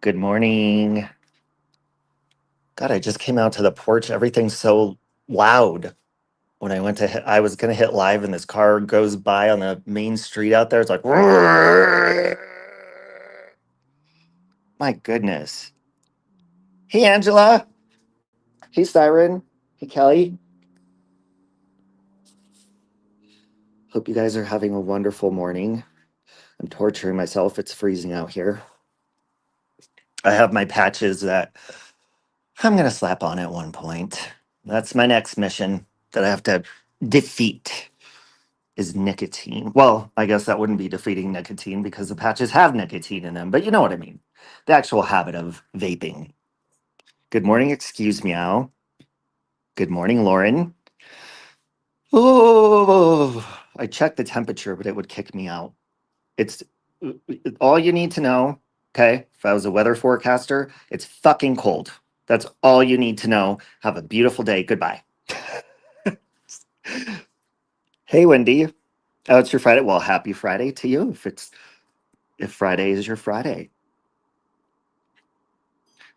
Good morning. God, I just came out to the porch. Everything's so loud. When I went to hit, I was gonna hit live, and this car goes by on the main street out there. It's like, my goodness. Hey, Angela. Hey, Siren. Hey, Kelly. Hope you guys are having a wonderful morning. I'm torturing myself. It's freezing out here. I have my patches that I'm gonna slap on at one point. That's my next mission that I have to defeat. Is nicotine. Well, I guess that wouldn't be defeating nicotine because the patches have nicotine in them, but you know what I mean. The actual habit of vaping. Good morning, excuse me, Al. Good morning, Lauren. Oh, I checked the temperature, but it would kick me out. It's all you need to know. Okay. If I was a weather forecaster, it's fucking cold. That's all you need to know. Have a beautiful day. Goodbye. Hey, Wendy. Oh, it's your Friday. Well, happy Friday to you if Friday is your Friday.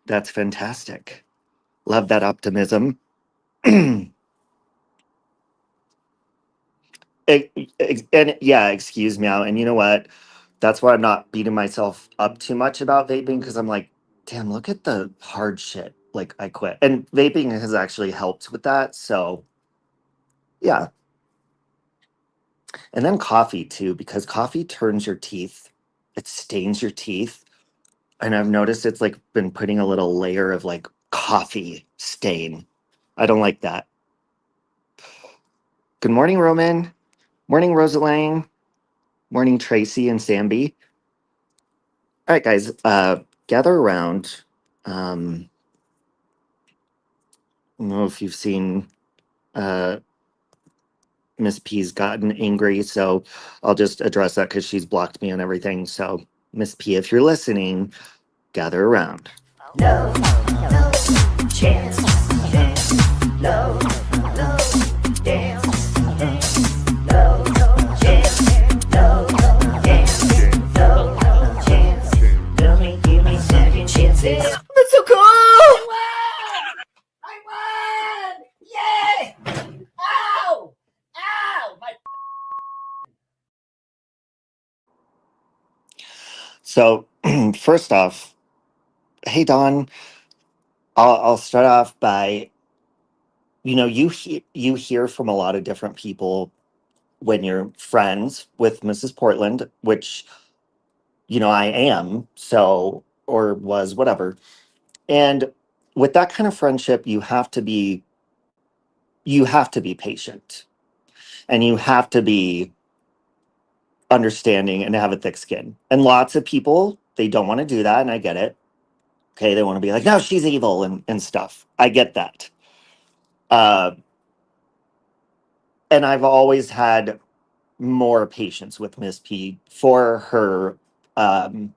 That's fantastic. Love that optimism. and yeah, excuse me out. And you know what? That's why I'm not beating myself up too much about vaping because I'm like, damn, look at the hard shit. Like I quit. And vaping has actually helped with that. So yeah. And then coffee too, because coffee turns your teeth. It stains your teeth. And I've noticed it's like been putting a little layer of like coffee stain. I don't like that. Good morning, Roman. Morning, Rosalang. Morning, Tracy and Samby. All right, guys, gather around. I don't know if you've seen uh, Miss P's gotten angry, so I'll just address that because she's blocked me on everything. So, Miss P, if you're listening, gather around. No, no chance, dance. No, no dance, no chance, no dance, no chance. Don't give me second chances. That's so cool! I won! Yay! Ow! Ow! My So, first off, hey Don, I'll start off by you hear from a lot of different people when you're friends with Mrs. Portland, which I am, so or was whatever. And with that kind of friendship, you have to be patient and you have to be understanding and have a thick skin. And lots of people, they don't want to do that, and I get it. Okay, they want to be like, no, she's evil and stuff. I get that. Uh, and I've always had more patience with Miss P for her, um,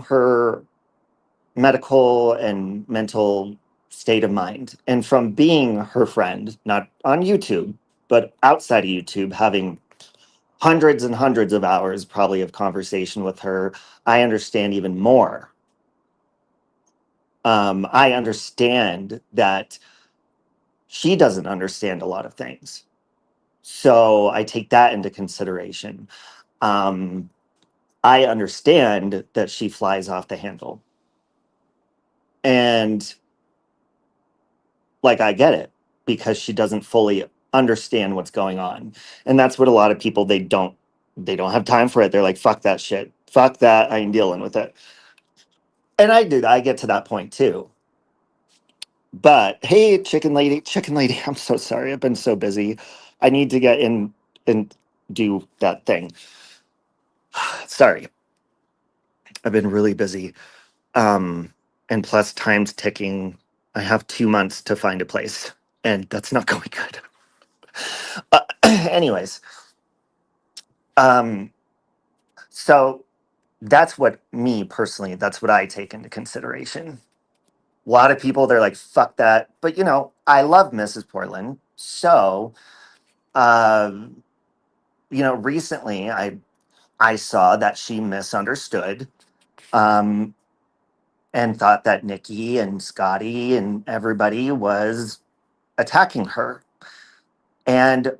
her medical and mental state of mind. And from being her friend, not on YouTube, but outside of YouTube, having hundreds and hundreds of hours probably of conversation with her, I understand even more. I understand that she doesn't understand a lot of things. So I take that into consideration. Um, I understand that she flies off the handle. And like I get it because she doesn't fully understand what's going on. And that's what a lot of people they don't have time for it. They're like, fuck that shit. Fuck that. I ain't dealing with it. And I do. I get to that point too. But hey, chicken lady, I'm so sorry. I've been so busy. I need to get in and do that thing. Sorry. I've been really busy. And plus time's ticking. I have 2 months to find a place, and that's not going good. Anyways, um, so that's what me personally, that's what I take into consideration. A lot of people, they're like, fuck that. But I love Mrs. Portland. So, um, recently I saw that she misunderstood. um, and thought that Nikki and Scotty and everybody was attacking her. And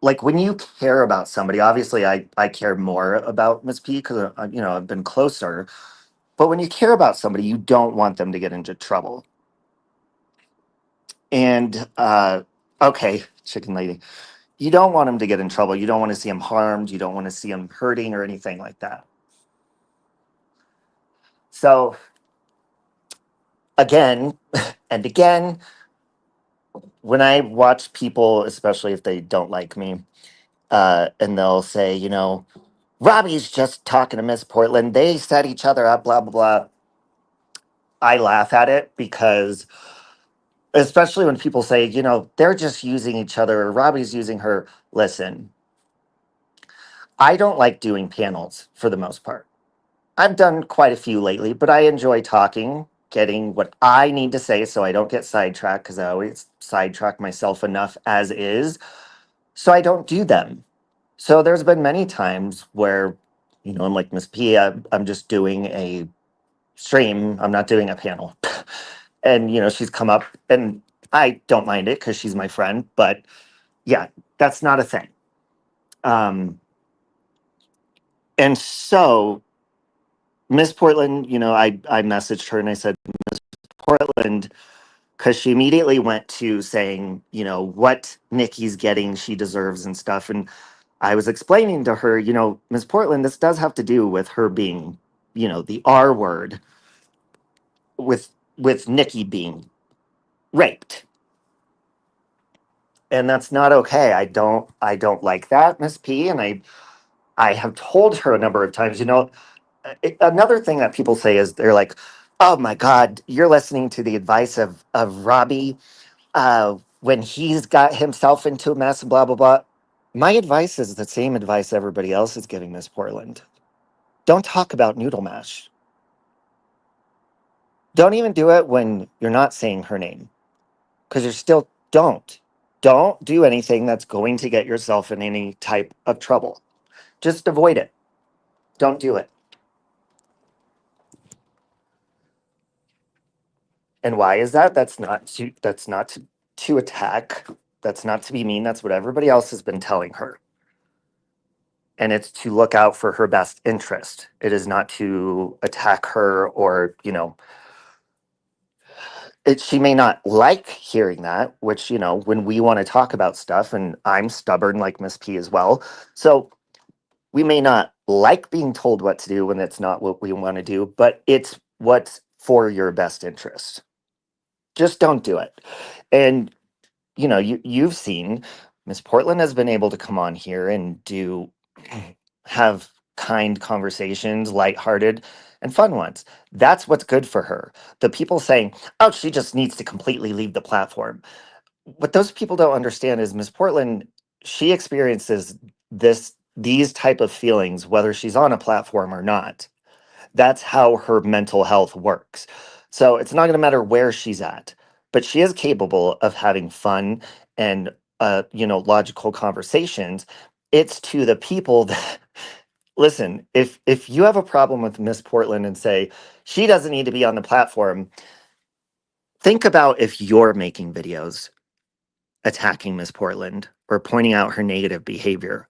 like when you care about somebody, obviously I care more about Miss P because I've been closer. But when you care about somebody, you don't want them to get into trouble. And okay, chicken lady, you don't want them to get in trouble. You don't want to see them harmed. You don't want to see them hurting or anything like that. So again and again, when I watch people, especially if they don't like me, and they'll say, Robbie's just talking to Miss Portland. They set each other up, blah, blah, blah. I laugh at it because, especially when people say, they're just using each other or Robbie's using her. Listen, I don't like doing panels for the most part. I've done quite a few lately, but I enjoy talking, getting what I need to say so I don't get sidetracked because I always sidetrack myself enough as is. So I don't do them. So there's been many times where, I'm like, Miss P, I'm just doing a stream. I'm not doing a panel. And, she's come up and I don't mind it because she's my friend. But yeah, that's not a thing. And so Miss Portland, I messaged her and I said, Miss Portland, because she immediately went to saying, what Nikki's getting, she deserves and stuff. And I was explaining to her, Miss Portland, this does have to do with her being, the R word with Nikki being raped. And that's not okay. I don't like that, Miss P. And I have told her a number of times, another thing that people say is they're like, oh my God, you're listening to the advice of Robbie when he's got himself into a mess and blah, blah, blah. My advice is the same advice everybody else is giving Miss Portland. Don't talk about noodle mash. Don't even do it when you're not saying her name because you're still don't do anything that's going to get yourself in any type of trouble. Just avoid it. Don't do it. And why is that? That's not to attack. That's not to be mean. That's what everybody else has been telling her. And it's to look out for her best interest. It is not to attack her or, she may not like hearing that, which, when we want to talk about stuff, and I'm stubborn like Miss P as well. So we may not like being told what to do when it's not what we want to do, but it's what's for your best interest. Just don't do it. And you've seen Miss Portland has been able to come on here and have kind conversations, lighthearted and fun ones. That's what's good for her. The people saying, "Oh, she just needs to completely leave the platform." What those people don't understand is Miss Portland, she experiences these type of feelings whether she's on a platform or not. That's how her mental health works. So it's not going to matter where she's at, but she is capable of having fun and logical conversations. It's to the people that listen, if you have a problem with Miss Portland and say she doesn't need to be on the platform, think about if you're making videos attacking Miss Portland or pointing out her negative behavior.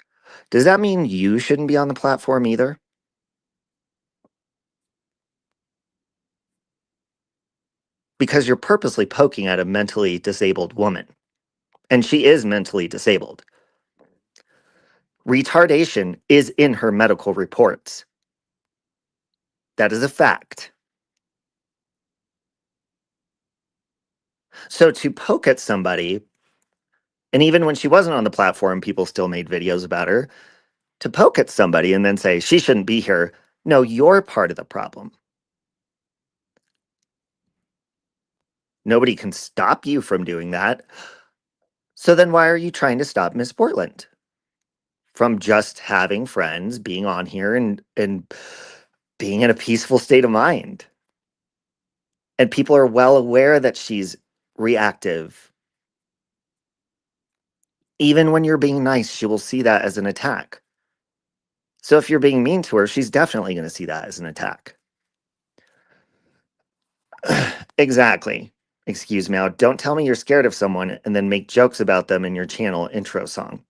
Does that mean you shouldn't be on the platform either? Because you're purposely poking at a mentally disabled woman. And she is mentally disabled. Retardation is in her medical reports. That is a fact. So to poke at somebody, and even when she wasn't on the platform, people still made videos about her. To poke at somebody and then say, she shouldn't be here. No, you're part of the problem. Nobody can stop you from doing that. So then why are you trying to stop Miss Portland from just having friends, being on here and being in a peaceful state of mind? And people are well aware that she's reactive. Even when you're being nice, she will see that as an attack. So if you're being mean to her, she's definitely going to see that as an attack. Exactly. Excuse me. Now, don't tell me you're scared of someone and then make jokes about them in your channel intro song.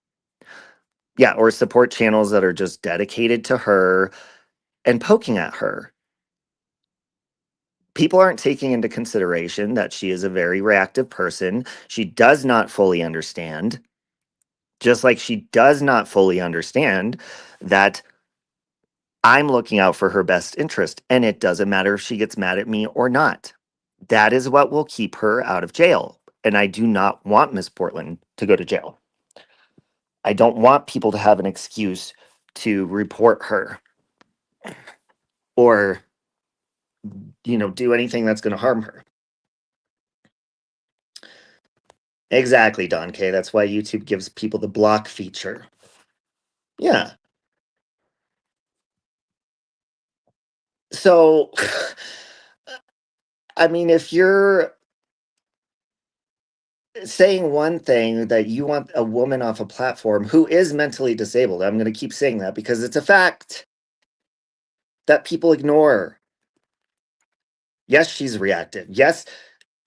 Yeah, or support channels that are just dedicated to her and poking at her. People aren't taking into consideration that she is a very reactive person. She does not fully understand, just like she does not fully understand that I'm looking out for her best interest. And it doesn't matter if she gets mad at me or not. That is what will keep her out of jail. And I do not want Miss Portland to go to jail. I don't want people to have an excuse to report her or, do anything that's going to harm her. Exactly, Don K. That's why YouTube gives people the block feature. Yeah. So, I mean, if you're saying one thing that you want a woman off a platform who is mentally disabled, I'm going to keep saying that because it's a fact that people ignore. Yes, she's reactive. Yes,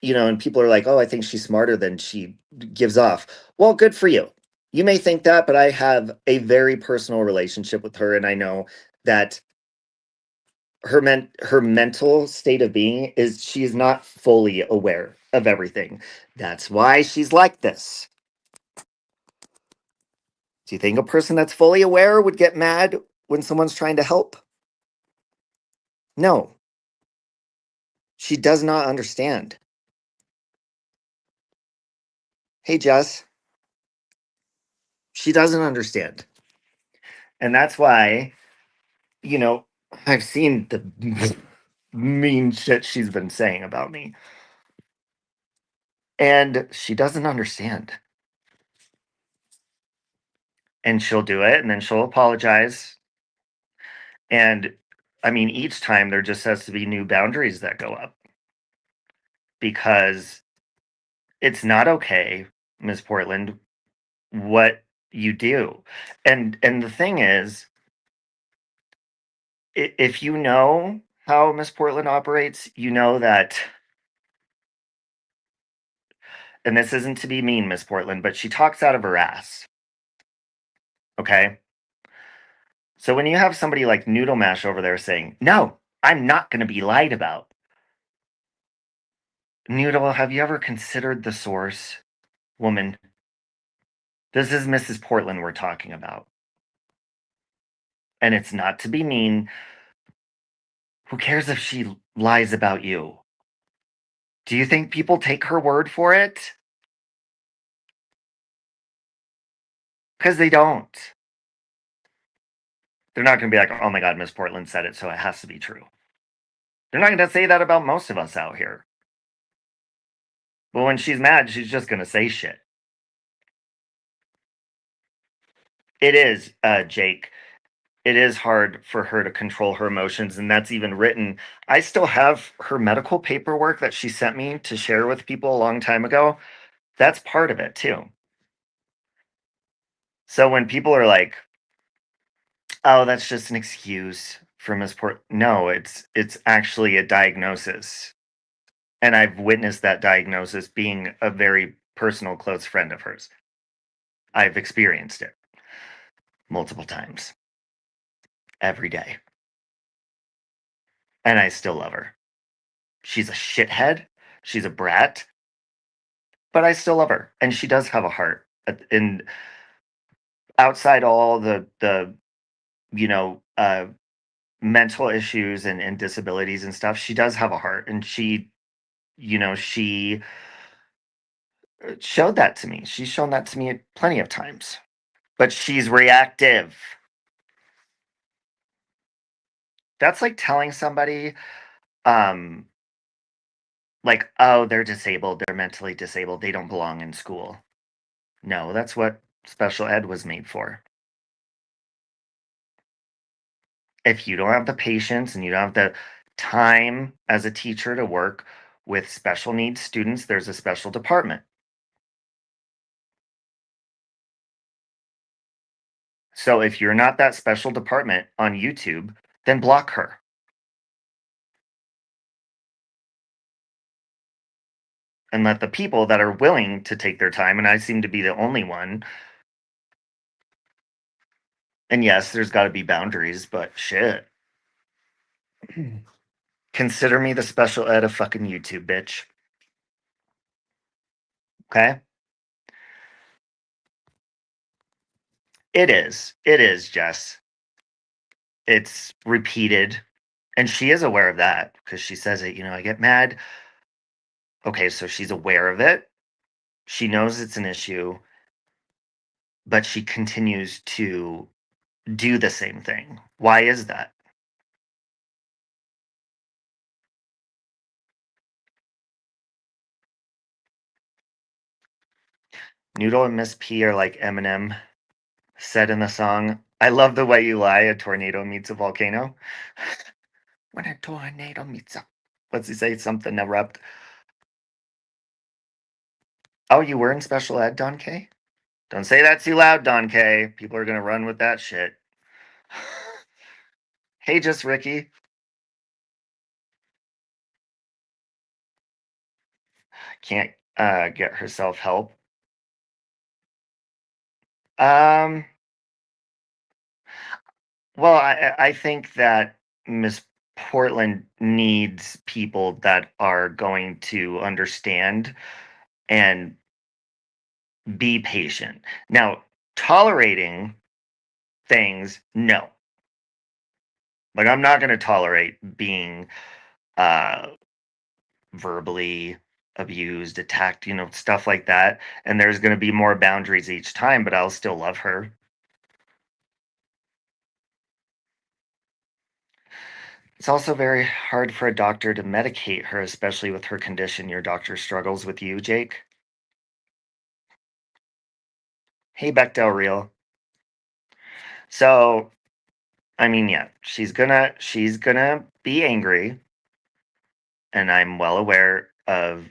and people are like, oh, I think she's smarter than she gives off. Well, good for you. You may think that, but I have a very personal relationship with her, and I know that her mental state of being is she is not fully aware of everything. That's why she's like this. Do you think a person that's fully aware would get mad when someone's trying to help? No. She does not understand. Hey, Jess. She doesn't understand. And that's why, I've seen the mean shit she's been saying about me. And she doesn't understand. And she'll do it and then she'll apologize. And I mean, each time there just has to be new boundaries that go up because it's not okay, Ms. Portland, what you do. And the thing is, if you know how Miss Portland operates, you know that, and this isn't to be mean, Miss Portland, but she talks out of her ass. Okay? So when you have somebody like Noodle Mash over there saying, no, I'm not going to be lied about. Noodle, have you ever considered the source, woman? This is Mrs. Portland we're talking about. And it's not to be mean. Who cares if she lies about you? Do you think people take her word for it? Because they don't. They're not going to be like, oh my God, Miss Portland said it, so it has to be true. They're not going to say that about most of us out here. But when she's mad, she's just going to say shit. It is, Jake. It is hard for her to control her emotions, and that's even written. I still have her medical paperwork that she sent me to share with people a long time ago. That's part of it, too. So when people are like, oh, that's just an excuse for Miss Port. No, it's actually a diagnosis. And I've witnessed that diagnosis being a very personal, close friend of hers. I've experienced it multiple times, every day. And I still love her. She's a shithead. She's a brat. But I still love her. And she does have a heart. And outside all the mental issues and disabilities and stuff, she does have a heart. And she showed that to me. She's shown that to me plenty of times. But she's reactive. That's like telling somebody, like, oh, they're disabled, they're mentally disabled, they don't belong in school. No, that's what special ed was made for. If you don't have the patience and you don't have the time as a teacher to work with special needs students, there's a special department. So if you're not that special department on YouTube, then block her. And let the people that are willing to take their time, and I seem to be the only one. And yes, there's got to be boundaries, but shit. Consider me the special ed of fucking YouTube, bitch. Okay? It is. It is, Jess. It's repeated. And she is aware of that because she says it, I get mad. Okay, so she's aware of it. She knows it's an issue, but she continues to do the same thing. Why is that? Noodle and Miss P are like Eminem said in the song, I love the way you lie, a tornado meets a volcano. When a tornado meets a... What's he say? Something erupt. Oh, you were in special ed, Don K? Don't say that too loud, Don K. People are going to run with that shit. Hey, just Ricky. Can't get herself help. Um, well, I think that Miss Portland needs people that are going to understand and be patient. Now, tolerating things, no. Like, I'm not going to tolerate being uh, verbally abused, attacked, stuff like that. And there's going to be more boundaries each time, but I'll still love her. It's also very hard for a doctor to medicate her, especially with her condition. Your doctor struggles with you, Jake. Hey, Bechdel Real. So, I mean, yeah, she's gonna be angry, and I'm well aware of,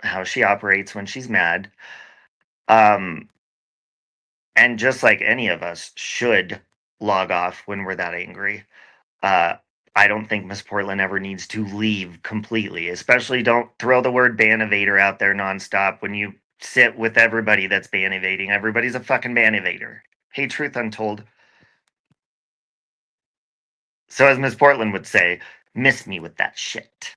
how she operates when she's mad. Um, and just like any of us should log off when we're that angry. Uh, I don't think Miss Portland ever needs to leave completely. Especially don't throw the word ban evader out there nonstop when you sit with everybody that's ban evading. Everybody's a fucking ban evader. Hey, truth untold. So as Miss Portland would say, miss me with that shit.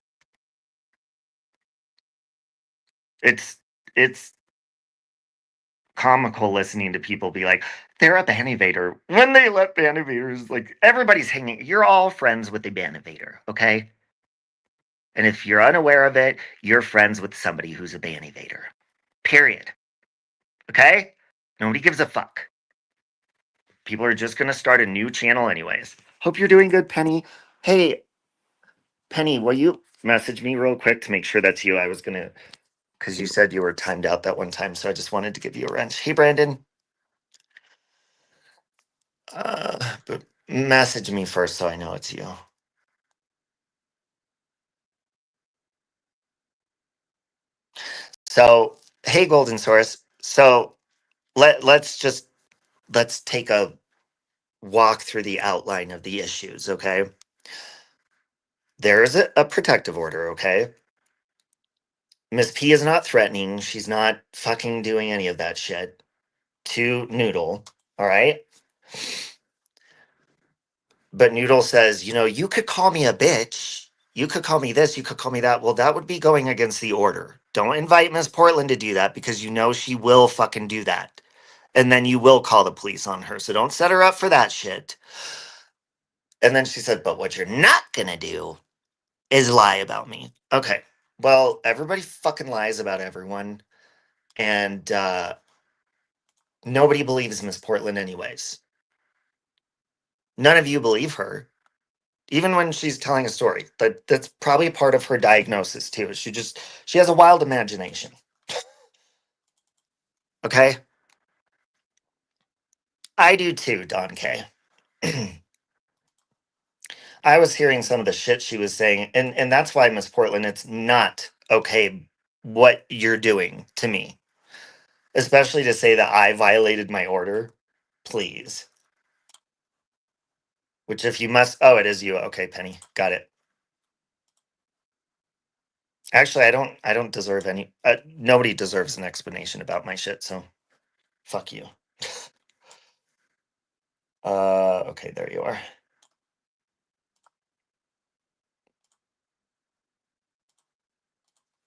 It's comical listening to people be like, they're a ban evader. When they let ban evaders, like everybody's hanging, you're all friends with a ban evader, okay? And if you're unaware of it, you're friends with somebody who's a ban evader. Period. Okay? Nobody gives a fuck. People are just going to start a new channel anyways. Hope you're doing good, Penny. Hey, Penny, will you message me real quick to make sure that's you? I was going to, because you said you were timed out that one time, so I just wanted to give you a wrench. Hey, Brandon. But message me first so I know it's you. So, hey, Golden Source. So let's take a walk through the outline of the issues, okay? There is a protective order, okay? Miss P is not threatening. She's not fucking doing any of that shit to Noodle, all right? But Noodle says, you could call me a bitch. You could call me this. You could call me that. Well, that would be going against the order. Don't invite Miss Portland to do that because she will fucking do that. And then you will call the police on her. So don't set her up for that shit. And then she said, but what you're not going to do is lie about me. Okay. Well, everybody fucking lies about everyone. And nobody believes Miss Portland anyways. None of you believe her. Even when she's telling a story. That's probably part of her diagnosis too. She has a wild imagination. Okay? I do too, Don K. I was hearing some of the shit she was saying, and that's why, Miss Portland, it's not okay what you're doing to me. Especially to say that I violated my order. please. Which if you must, oh, it is you. Okay, Penny, got it. Actually, I don't deserve any. Nobody deserves an explanation about my shit. So, fuck you. Okay, there you are.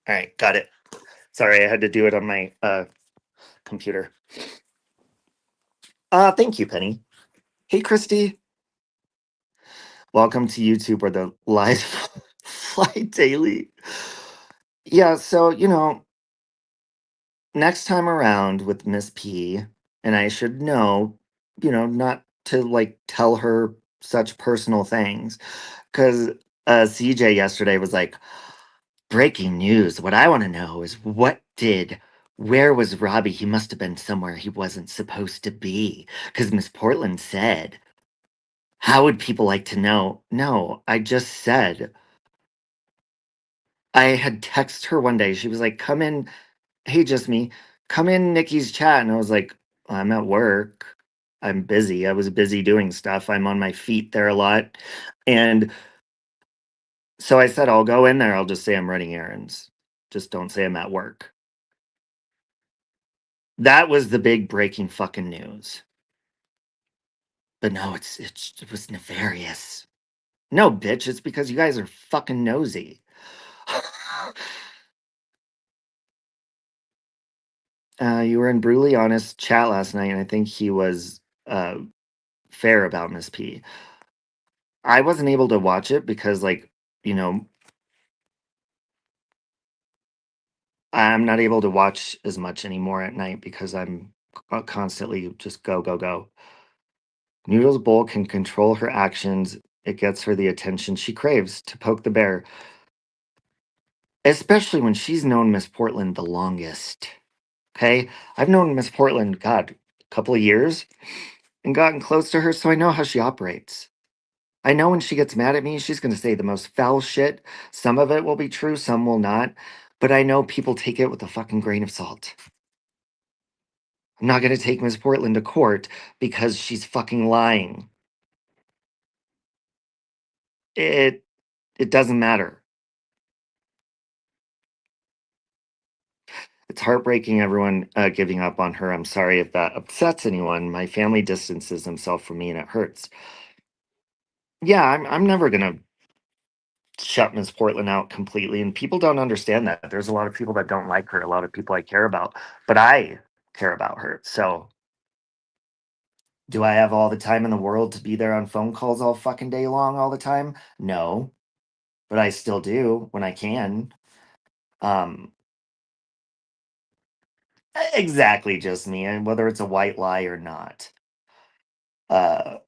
All right, got it. Sorry, I had to do it on my computer. Thank you, Penny. Hey, Christy. Welcome to YouTube where the lies fly daily. Yeah, so, next time around with Miss P, and I should know, not to like tell her such personal things. Because CJ yesterday was like, breaking news. What I want to know is where was Robbie? He must have been somewhere he wasn't supposed to be. Because Miss Portland said, how would people like to know? No, I just said, I had texted her one day. She was like, come in. Hey, just me. Come in Nikki's chat. And I was like, I'm at work. I'm busy. I was busy doing stuff. I'm on my feet there a lot. And so I said, I'll go in there. I'll just say I'm running errands. Just don't say I'm at work. That was the big breaking fucking news. But no, it was nefarious. No, bitch, it's because you guys are fucking nosy. You were in brutally honest chat last night, and I think he was fair about Miss P. I wasn't able to watch it because, like, you know, I'm not able to watch as much anymore at night because I'm constantly just go, go, go. Noodles Bowl can control her actions. It gets her the attention she craves to poke the bear, especially when she's known Miss Portland the longest. Okay? I've known Miss Portland, God, a couple of years and gotten close to her, so I know how she operates. I know when she gets mad at me, she's going to say the most foul shit. Some of it will be true, some will not. But I know people take it with a fucking grain of salt. I'm not going to take Miss Portland to court because she's fucking lying. It it doesn't matter. It's heartbreaking everyone giving up on her. I'm sorry if that upsets anyone. My family distances themselves from me and it hurts. Yeah, I'm never going to shut Miss Portland out completely. And people don't understand that. There's a lot of people that don't like her, a lot of people I care about, but I care about her. So do I have all the time in the world to be there on phone calls all fucking day long all the time? No, but I still do when I can. Um, exactly, just me, and whether it's a white lie or not.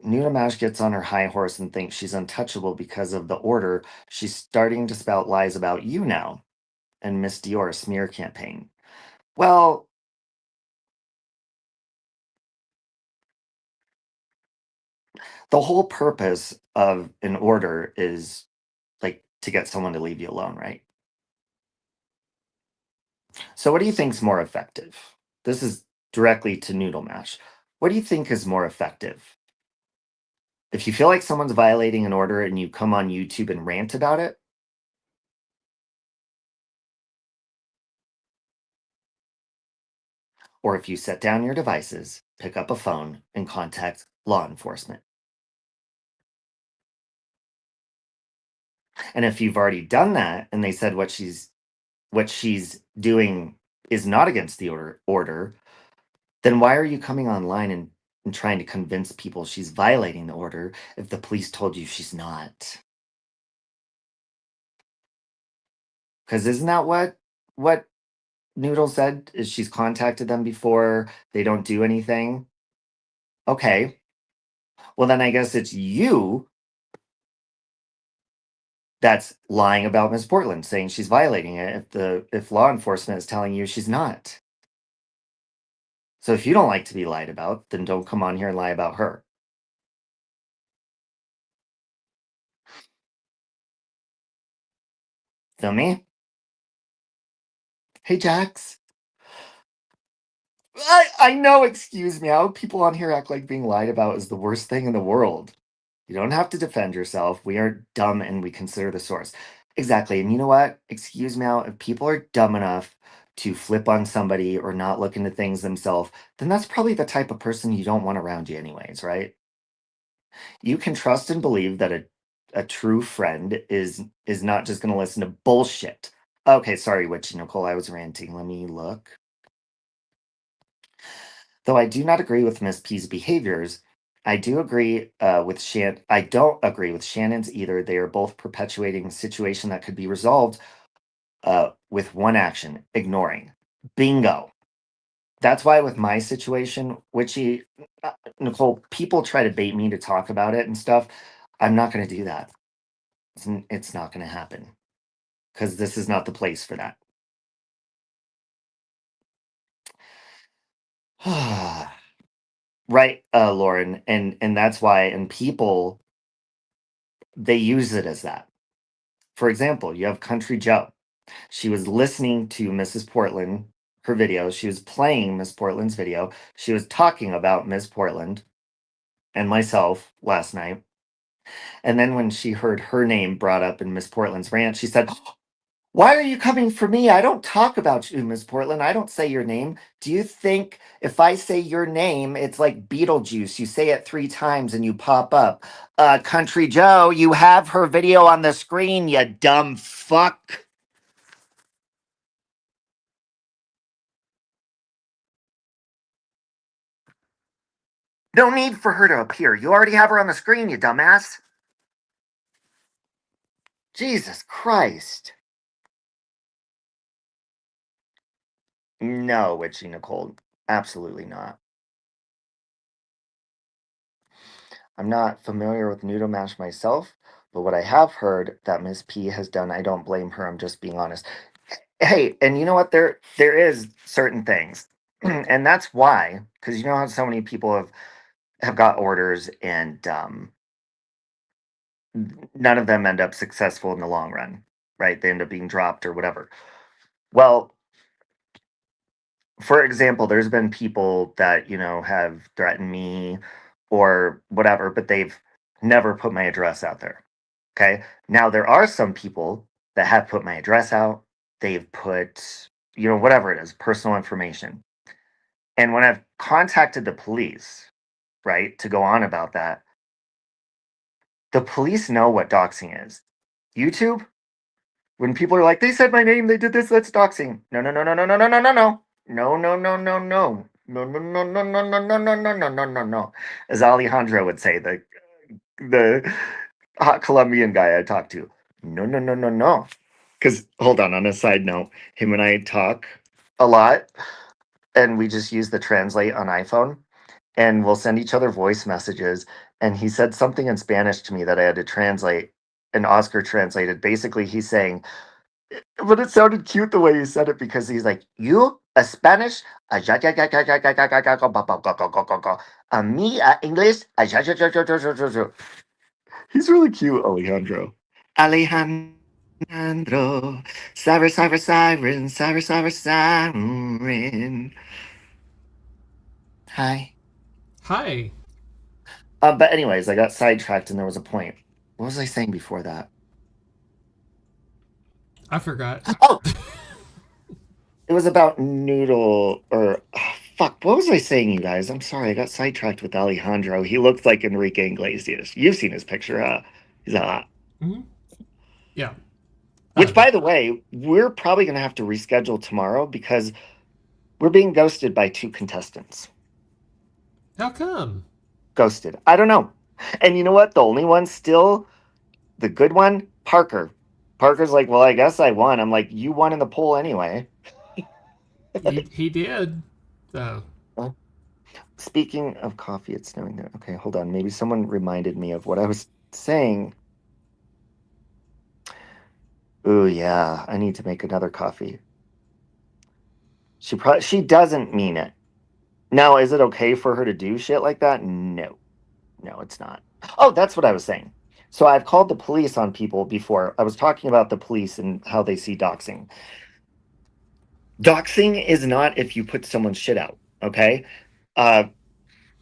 Nuna Mash gets on her high horse and thinks she's untouchable because of the order. She's starting to spout lies about you now and Miss Dior smear campaign. Well, the whole purpose of an order is like to get someone to leave you alone, right? So what do you think's more effective? This is directly to Noodle Mash. What do you think is more effective? If you feel like someone's violating an order and you come on YouTube and rant about it, or if you set down your devices, pick up a phone, and contact law enforcement. And if you've already done that and they said what she's doing is not against the order, then why are you coming online and trying to convince people she's violating the order if the police told you she's not? Because isn't that what Noodle said? Is she's contacted them before, they don't do anything? Okay. Well, then I guess it's you that's lying about Miss Portland, saying she's violating it if law enforcement is telling you she's not. So if you don't like to be lied about, then don't come on here and lie about her. Feel me? Hey, Jax. I know, excuse me. How people on here act like being lied about is the worst thing in the world. You don't have to defend yourself. We are dumb and we consider the source. Exactly. And you know what? Excuse me, if people are dumb enough to flip on somebody or not look into things themselves, then that's probably the type of person you don't want around you, anyways, right? You can trust and believe that a true friend is not just going to listen to bullshit. Okay, sorry, Witchy Nicole, I was ranting. Let me look. Though I do not agree with Miss P's behaviors, I do agree with Shan. I don't agree with Shannon's either. They are both perpetuating a situation that could be resolved with one action: ignoring. Bingo. That's why with my situation, Nicole, people try to bait me to talk about it and stuff. I'm not going to do that. It's not going to happen because this is not the place for that. Right, Lauren, and that's why, and people, they use it as that. For example, you have Country Joe. She was listening to Mrs. Portland, her video. She was playing Miss Portland's video. She was talking about Miss Portland and myself last night. And then when she heard her name brought up in Miss Portland's rant, she said, "Why are you coming for me? I don't talk about you, Miss Portland. I don't say your name. Do you think if I say your name, it's like Beetlejuice? You say it 3 times and you pop up. Country Joe, you have her video on the screen, you dumb fuck." No need for her to appear. You already have her on the screen, you dumbass. Jesus Christ. No, Witchy Nicole. Absolutely not. I'm not familiar with Noodle Mash myself, but what I have heard that Miss P has done, I don't blame her. I'm just being honest. Hey, and you know what? There is certain things, and that's why, because you know how so many people have got orders, and none of them end up successful in the long run, right? They end up being dropped or whatever. Well, for example, there's been people that, have threatened me or whatever, but they've never put my address out there. Okay. Now, there are some people that have put my address out. They've put, whatever it is, personal information. And when I've contacted the police, right, to go on about that, the police know what doxing is. YouTube, when people are like, they said my name, they did this, that's doxing. No, no, no, no, no, no, no, no, no, no. No, no, no, no, no. No, no, no, no, no, no, no, no, no, no, no, no, no. As Alejandro would say, the hot Colombian guy I talked to. No, no, no, no, no. Because, hold on a side note, him and I talk a lot, and we just use the translate on iPhone, and we'll send each other voice messages. And he said something in Spanish to me that I had to translate, and Oscar translated. Basically, he's saying, but it sounded cute the way he said it because he's like, "You a Spanish, a me a English, a." He's really cute, Alejandro. Alejandro, siren. Hi. Hi. But anyways, I got sidetracked and there was a point. What was I saying before that? I forgot. Oh, it was about Noodle or fuck. What was I saying, you guys? I'm sorry, I got sidetracked with Alejandro. He looks like Enrique Iglesias. You've seen his picture, huh? He's hot. Mm-hmm. Yeah. Which, by the way, we're probably going to have to reschedule tomorrow because we're being ghosted by 2 contestants. How come? Ghosted. I don't know. And you know what? The only one still, the good one, Parker. Parker's like, well, I guess I won. I'm like, you won in the poll anyway. He did. So. Speaking of coffee, it's snowing there. Okay, hold on. Maybe someone reminded me of what I was saying. Ooh, yeah. I need to make another coffee. She doesn't mean it. Now, is it okay for her to do shit like that? No. No, it's not. Oh, that's what I was saying. So I've called the police on people before. I was talking about the police and how they see doxing. Doxing is not if you put someone's shit out. Okay. Uh,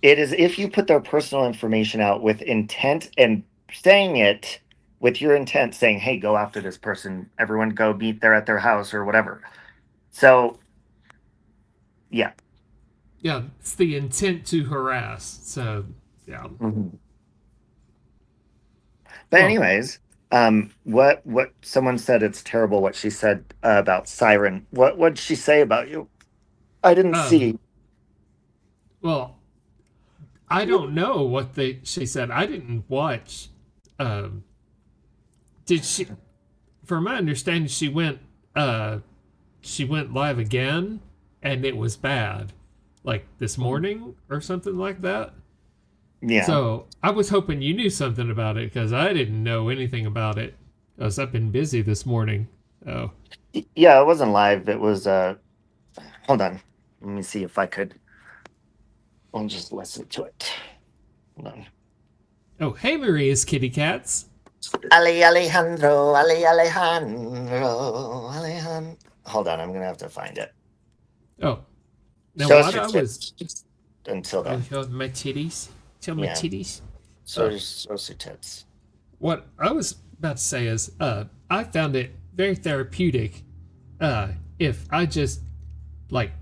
it is if you put their personal information out with intent and saying it with your intent, saying, hey, go after this person, everyone go meet there at their house or whatever. So, yeah. Yeah, it's the intent to harass. So, yeah. Mm-hmm. But Well, anyways, what someone said it's terrible what she said about Siren. What did she say about you? I didn't um, see. well, I don't know what she said. I didn't watch. Um, did she? From my understanding, she went live again, and it was bad, like this morning or something like that. Yeah. So I was hoping you knew something about it because I didn't know anything about it. I've been busy this morning. Oh, Yeah, it wasn't live. It was hold on. Let me see if I could I'll just listen to it. Hold on. oh, hey, Maria's kitty cats. Alejandro, Alejandro. Hold on, I'm gonna have to find it. Oh, now Show us what your I was tits until oh, then. show my titties. Show my Yeah. titties. Show Oh, us your tits. what I was about to say is, I found it very therapeutic. If I just like,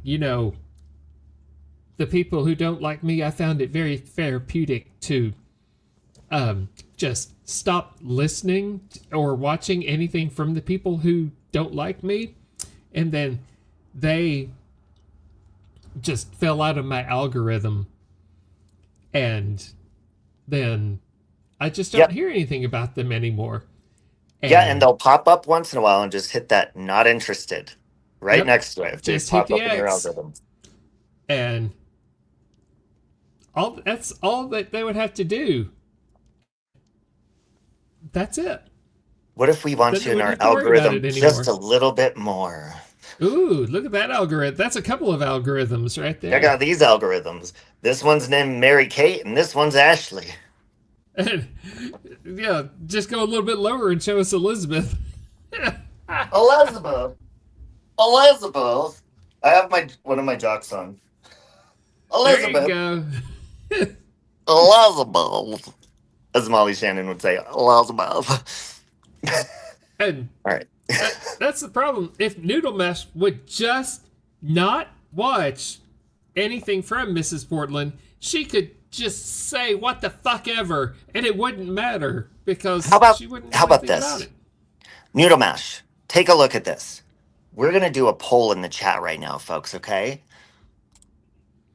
the people who don't like me, I found it very therapeutic to just stop listening or watching anything from the people who don't like me, and then they just fell out of my algorithm, and then I just don't Yep. hear anything about them anymore. Yeah, and And they'll pop up once in a while and just hit that not interested right yep, next to it if they just hit pop the up in your X, algorithm. and that's all that they would have to do. That's it. What if we Then want they you in wouldn't our have to worry about algorithm it just anymore. a little bit more? Ooh, look at that algorithm. That's a couple of algorithms right Check there. out these algorithms. This one's named Mary Kate and this one's Ashley. And yeah, just go a little bit lower and show us Elizabeth. Elizabeth. Elizabeth. I have my one of my jocks on. There you Elizabeth. go. Elizabeth. As Molly Shannon would say, Elizabeth. And All right. that's the problem. If Noodle Mesh would just not watch anything from Mrs. Portland, she could just say what the fuck ever, and it wouldn't matter because How about she wouldn't how know about anything about this? it. Noodle Mash. Take a look at this. We're gonna do a poll in the chat right now, folks, okay?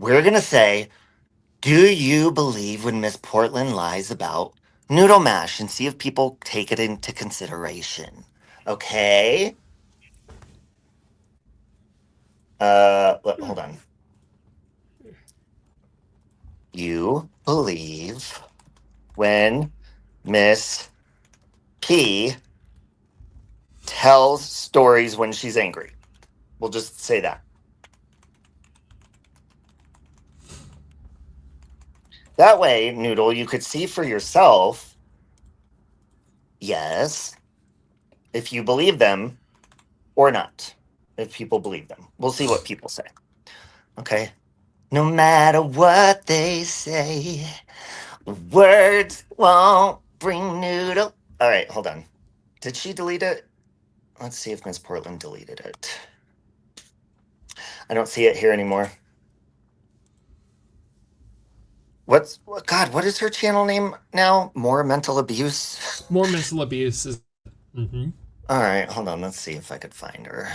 We're gonna say, do you believe when Miss Portland lies about Noodle Mash and see if people take it into consideration. Okay? Hold on. You believe when Miss P tells stories when she's angry. We'll just say that. That way, Noodle, you could see for yourself, yes, if you believe them or not. If people believe them. We'll see what people say. Okay? No matter what they say, words won't bring Noodle. All right, hold on. Did she delete it? Let's see if Miss Portland deleted it. I don't see it here anymore. God, what is her channel name now? More mental abuse? More mental abuse is. Mm-hmm. All right, hold on. Let's see if I could find her.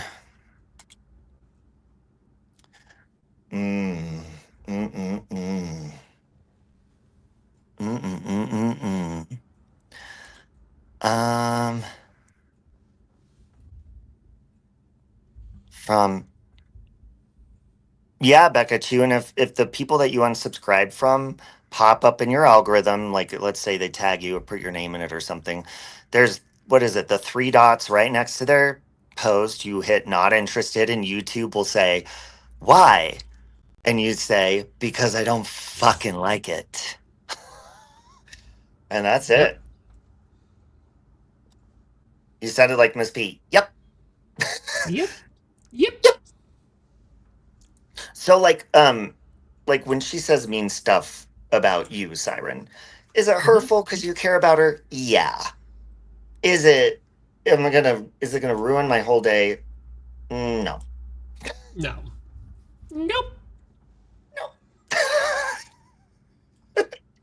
Mm. Mm mm mm. Mm mm mm mm mm. From Yeah, Becca too. And if the people that you unsubscribe from pop up in your algorithm, like let's say they tag you or put your name in it or something, there's what is it, the three dots right next to their post. You hit not interested, and YouTube will say, why? And you say, because I don't fucking like it. And that's Yep. it. You sounded like Miss P. Yep. Yep. Yep. So like like when she says mean stuff about you, Siren, is it Mhm. hurtful because you care about her? Yeah. Is it? Is it gonna ruin my whole day? No. No. Nope. No.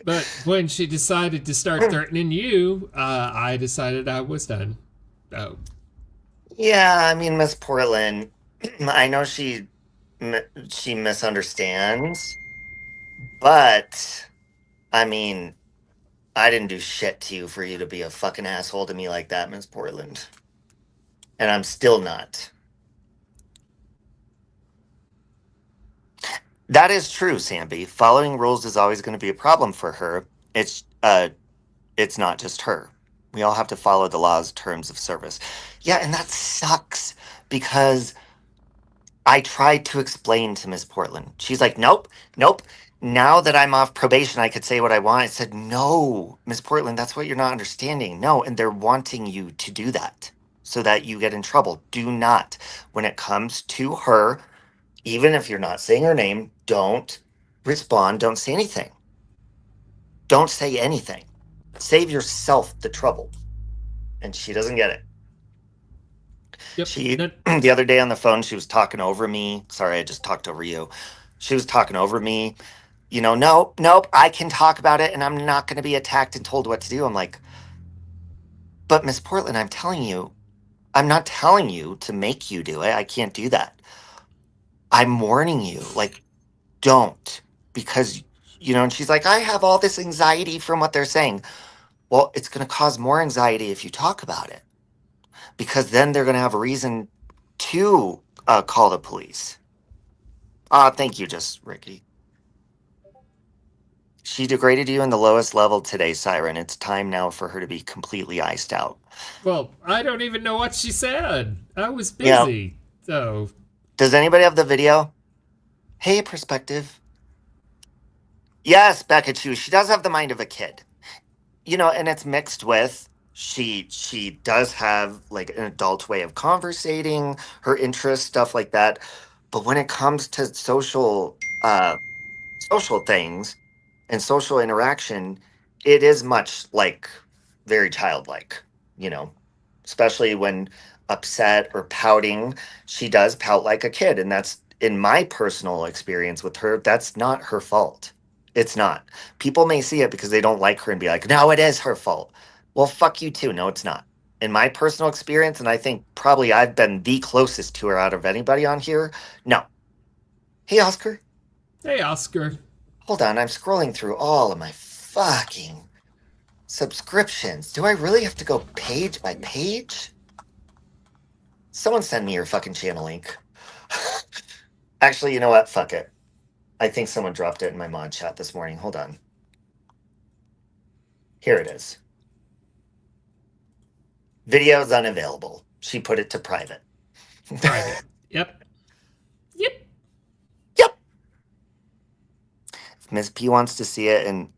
But when she decided to start threatening you, I decided I was done. Oh, Yeah, I mean, Miss Portland, I know she misunderstands, but I mean, I didn't do shit to you for you to be a fucking asshole to me like that, Miss Portland. And I'm still not. That is true, Samby. Following rules is always going to be a problem for her. It's not just her. We all have to follow the law's terms of service. Yeah, and that sucks because I tried to explain to Miss Portland. She's like, nope, nope. Now that I'm off probation, I could say what I want. I said, no, Miss Portland, that's what you're not understanding. No, and they're wanting you to do that so that you get in trouble. Do not. When it comes to her, even if you're not saying her name, don't respond. Don't say anything. Don't say anything. Save yourself the trouble. And she doesn't get it. yep. She, No, the other day on the phone, she was talking over me. Sorry, I just talked over you. She was talking over me. You know, nope, nope, I can talk about it and I'm not going to be attacked and told what to do. I'm like, but Miss Portland, I'm telling you, I'm not telling you to make you do it. I can't do that. I'm warning you, like, don't. Because, and she's like, I have all this anxiety from what they're saying. Well, it's going to cause more anxiety if you talk about it because then they're going to have a reason to call the police. Thank you, just Ricky. She degraded you in the lowest level today, Siren. It's time now for her to be completely iced out. well, I don't even know what she said. I was Yeah. busy. So, Does anybody have the video? Hey, perspective. Yes, Becca Chu. She does have the mind of a kid. And it's mixed with she does have like an adult way of conversating, her interests, stuff like that. But when it comes to social things and social interaction, it is much like very childlike, you know, especially when upset or pouting. She does pout like a kid. And that's in my personal experience with her, that's not her fault. It's not. People may see it because they don't like her and be like, no, it is her fault. Well, fuck you too. No, it's not. In my personal experience, and I think probably I've been the closest to her out of anybody on here. No. Hey, Oscar. hey, Oscar. Hold on, I'm scrolling through all of my fucking subscriptions. Do I really have to go page by page? Someone send me your fucking channel link. Actually, you know what? Fuck it. I think someone dropped it in my mod chat this morning. Hold on. Here it is. Videos unavailable. She put it to private. Private. Yep. Yep. Yep. If Ms. P wants to see it and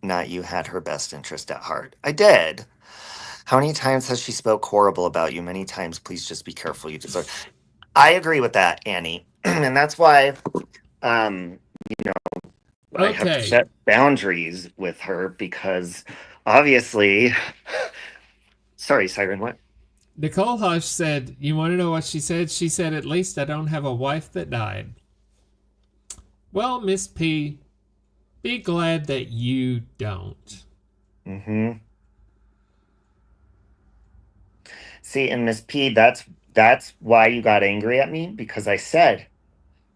not you had her best interest at heart. I did. How many times has she spoke horrible about you? Many times. Please just be careful. You deserve. I agree with that, Annie, and that's why um, I have to Okay. set boundaries with her because obviously. Sorry, Siren. What? Nicole Hush said, you want to know what she said? She said, at least I don't have a wife that died. Well, Miss P, be glad that you don't. Mm-hmm. See, and Miss P, that's why you got angry at me because I said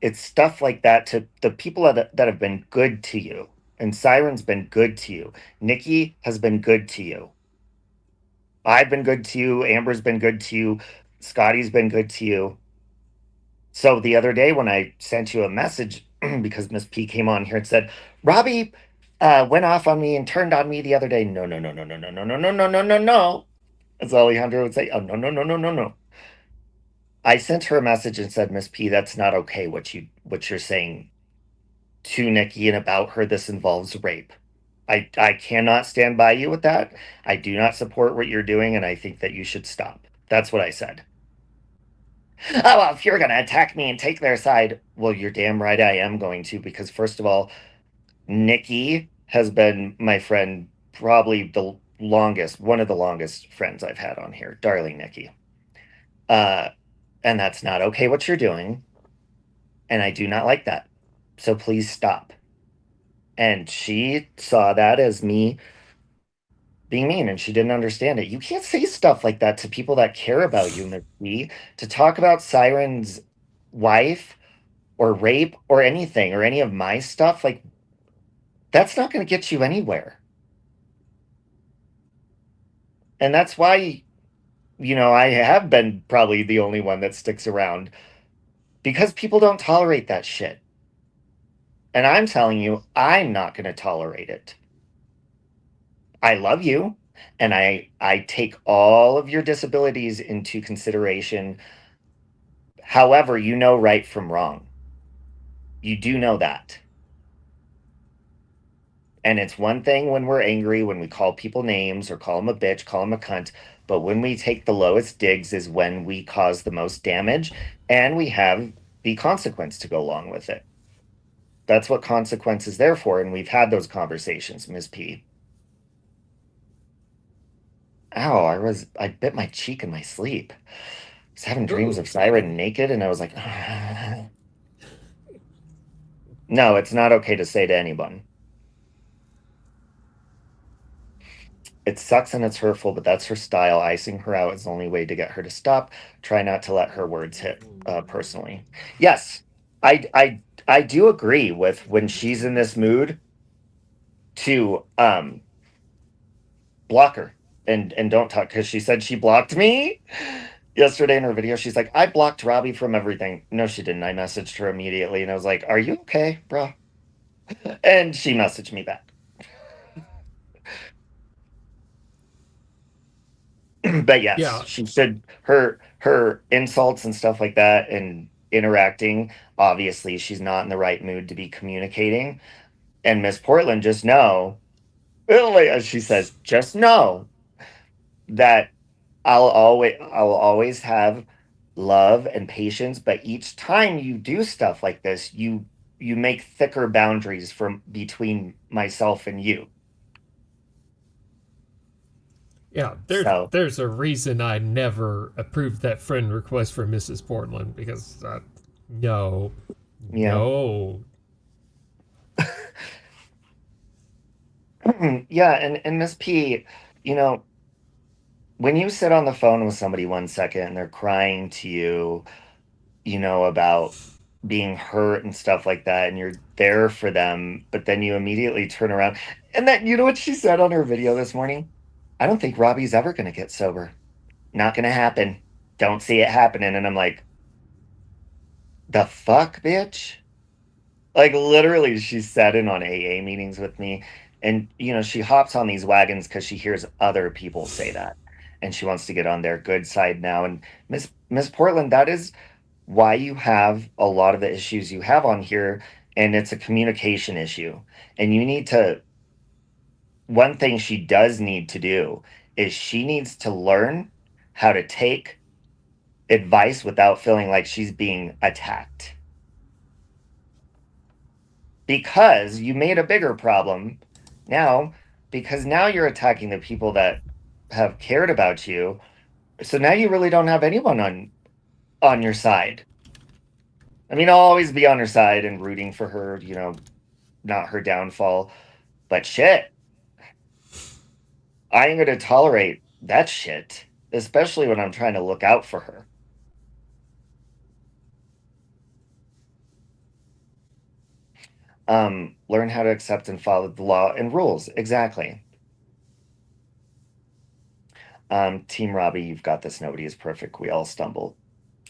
it's stuff like that to the people that have been good to you. And Siren's been good to you. Nikki has been good to you. I've been good to you. Amber's been good to you. Scotty's been good to you. So the other day when I sent you a message because Miss P came on here and said, Robbie went off on me and turned on me the other day. No, no, no, no, no, no, no, no, no, no, no, no, no. As Alejandro would say, oh no, no, no, no, no, no. I sent her a message and said, Miss P, that's not okay what you're saying to Nikki and about her. This involves rape. I cannot stand by you with that. I do not support what you're doing, and I think that you should stop. That's what I said. Oh, well, if you're going to attack me and take their side, well, you're damn right I am going to, because first of all, Nikki has been my friend, probably the longest, one of the longest friends I've had on here. Darling Nikki. Uh, and that's not okay what you're doing. And I do not like that. So please stop. And she saw that as me being mean, and she didn't understand it. You can't say stuff like that to people that care about you, Miss B. To talk about Siren's wife or rape or anything or any of my stuff, like, that's not going to get you anywhere. And that's why, I have been probably the only one that sticks around, because people don't tolerate that shit. And I'm telling you, I'm not going to tolerate it. I love you, and I take all of your disabilities into consideration. However, you know right from wrong. You do know that. And it's one thing when we're angry, when we call people names or call them a bitch, call them a cunt. But when we take the lowest digs is when we cause the most damage, and we have the consequence to go along with it. That's what consequence is there for. And we've had those conversations, Ms. P. Ow, I bit my cheek in my sleep. I was having dreams Ooh. of Siren naked, and I was like, no, it's not okay to say to anyone. It sucks and it's hurtful, but that's her style. Icing her out is the only way to get her to stop. Try not to let her words hit personally. Yes, I do agree with when she's in this mood to block her and don't talk, because she said she blocked me yesterday in her video. She's like, I blocked Robbie from everything. No, she didn't. I messaged her immediately and I was like, are you okay, bro? And she messaged me back. But yes, Yeah. she should, her insults and stuff like that and interacting, obviously she's not in the right mood to be communicating. And Miss Portland, just know, as she says, just know that I'll always have love and patience, but each time you do stuff like this, you make thicker boundaries from between myself and you. Yeah, So there's a reason I never approved that friend request for Mrs. Portland, because no, yeah. no. Yeah, and Miss P, you know, when you sit on the phone with somebody 1 second and they're crying to you, about being hurt and stuff like that, and you're there for them, but then you immediately turn around. And then, you know what she said on her video this morning? I don't think Robbie's ever going to get sober. Not going to happen. Don't see it happening. And I'm like, the fuck, bitch? Like, literally, she sat in on AA meetings with me. And, she hops on these wagons because she hears other people say that. And she wants to get on their good side now. And Miss Portland, that is why you have a lot of the issues you have on here. And it's a communication issue. And you need to, one thing she does need to do is she needs to learn how to take advice without feeling like she's being attacked. Because you made a bigger problem now, because now you're attacking the people that have cared about you. So now you really don't have anyone on your side. I mean, I'll always be on her side and rooting for her, not her downfall. But shit, I ain't gonna tolerate that shit, especially when I'm trying to look out for her. Learn how to accept and follow the law and rules. Exactly. Team Robbie, you've got this. Nobody is perfect. We all stumble.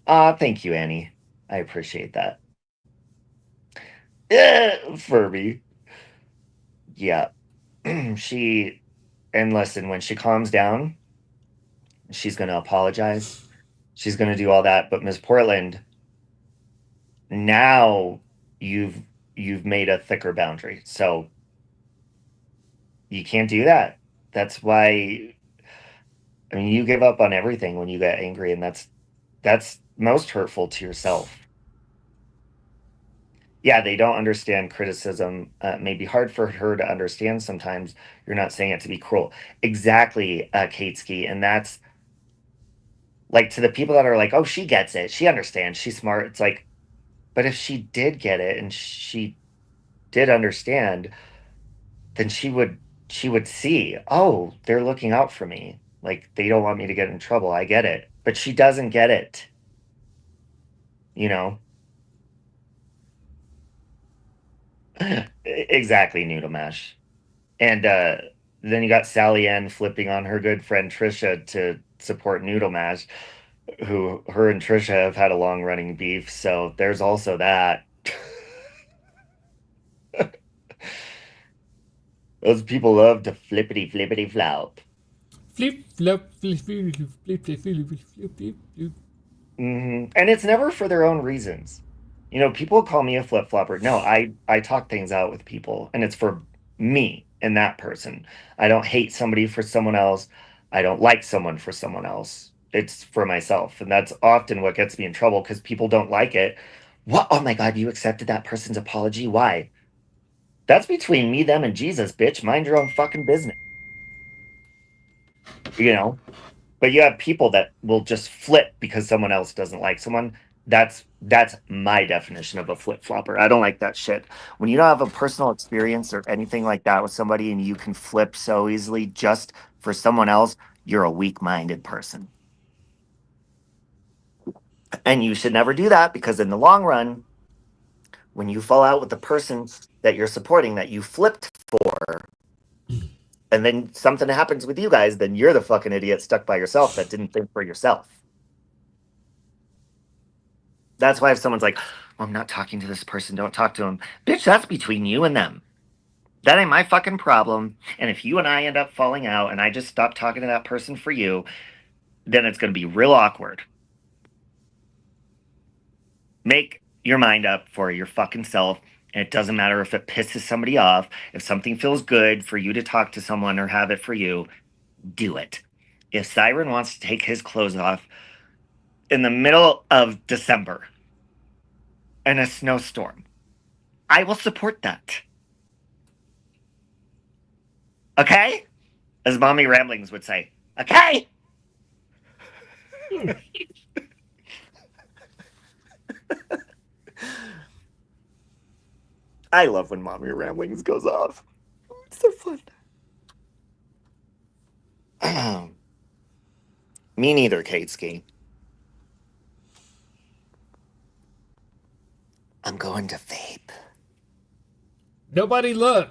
Thank you, Annie. I appreciate that. Furby. Yeah. she, and listen, when she calms down, she's going to apologize. She's going to do all that. But Miss Portland, now you've made a thicker boundary. So you can't do that. That's why, I mean, you give up on everything when you get angry, and that's That's most hurtful to yourself. Yeah, they don't understand criticism. May be hard for her to understand sometimes. You're not saying it to be cruel. Exactly, Katesky. And that's like to the people that are like, oh, she gets it. She understands. She's smart. It's like, but if she did get it and she did understand, then she would see, oh, they're looking out for me. Like they don't want me to get in trouble. I get it. But she doesn't get it. You know? Exactly, Noodle Mash. And then you got Sally Ann flipping on her good friend Trisha to support Noodle Mash, who her and Trisha have had a long running beef. So there's also that. Those people love to flippity flippity flop. Flip, flop, flip, flip, flip, flip, flip, flip, flip, flip. And it's never for their own reasons. You know, people call me a flip flopper. No, I talk things out with people, and it's for me and that person. I don't hate somebody for someone else. I don't like someone for someone else. It's for myself, and that's often what gets me in trouble because people don't like it. What? Oh my God, you accepted that person's apology? Why? That's between me, them, and Jesus, bitch. Mind your own fucking business. You know? But you have people that will just flip because someone else doesn't like someone. That's my definition of a flip flopper. I don't like that shit. When you don't have a personal experience or anything like that with somebody and you can flip so easily just for someone else, you're a weak-minded person. And you should never do that because in the long run, when you fall out with the person that you're supporting that you flipped for, and then something happens with you guys, then you're the fucking idiot stuck by yourself that didn't think for yourself. That's why if someone's like, well, I'm not talking to this person, don't talk to them. Bitch, that's between you and them. That ain't my fucking problem. And if you and I end up falling out and I just stop talking to that person for you, then it's going to be real awkward. Make your mind up for your fucking self. And it doesn't matter if it pisses somebody off. If something feels good for you to talk to someone or have it for you, do it. If Siren wants to take his clothes off in the middle of December in a snowstorm, I will support that. Okay? As Mommy Ramblings would say. Okay? I love when Mommy Ramblings goes off. It's so fun. Me neither, Katesky. I'm going to vape. Nobody look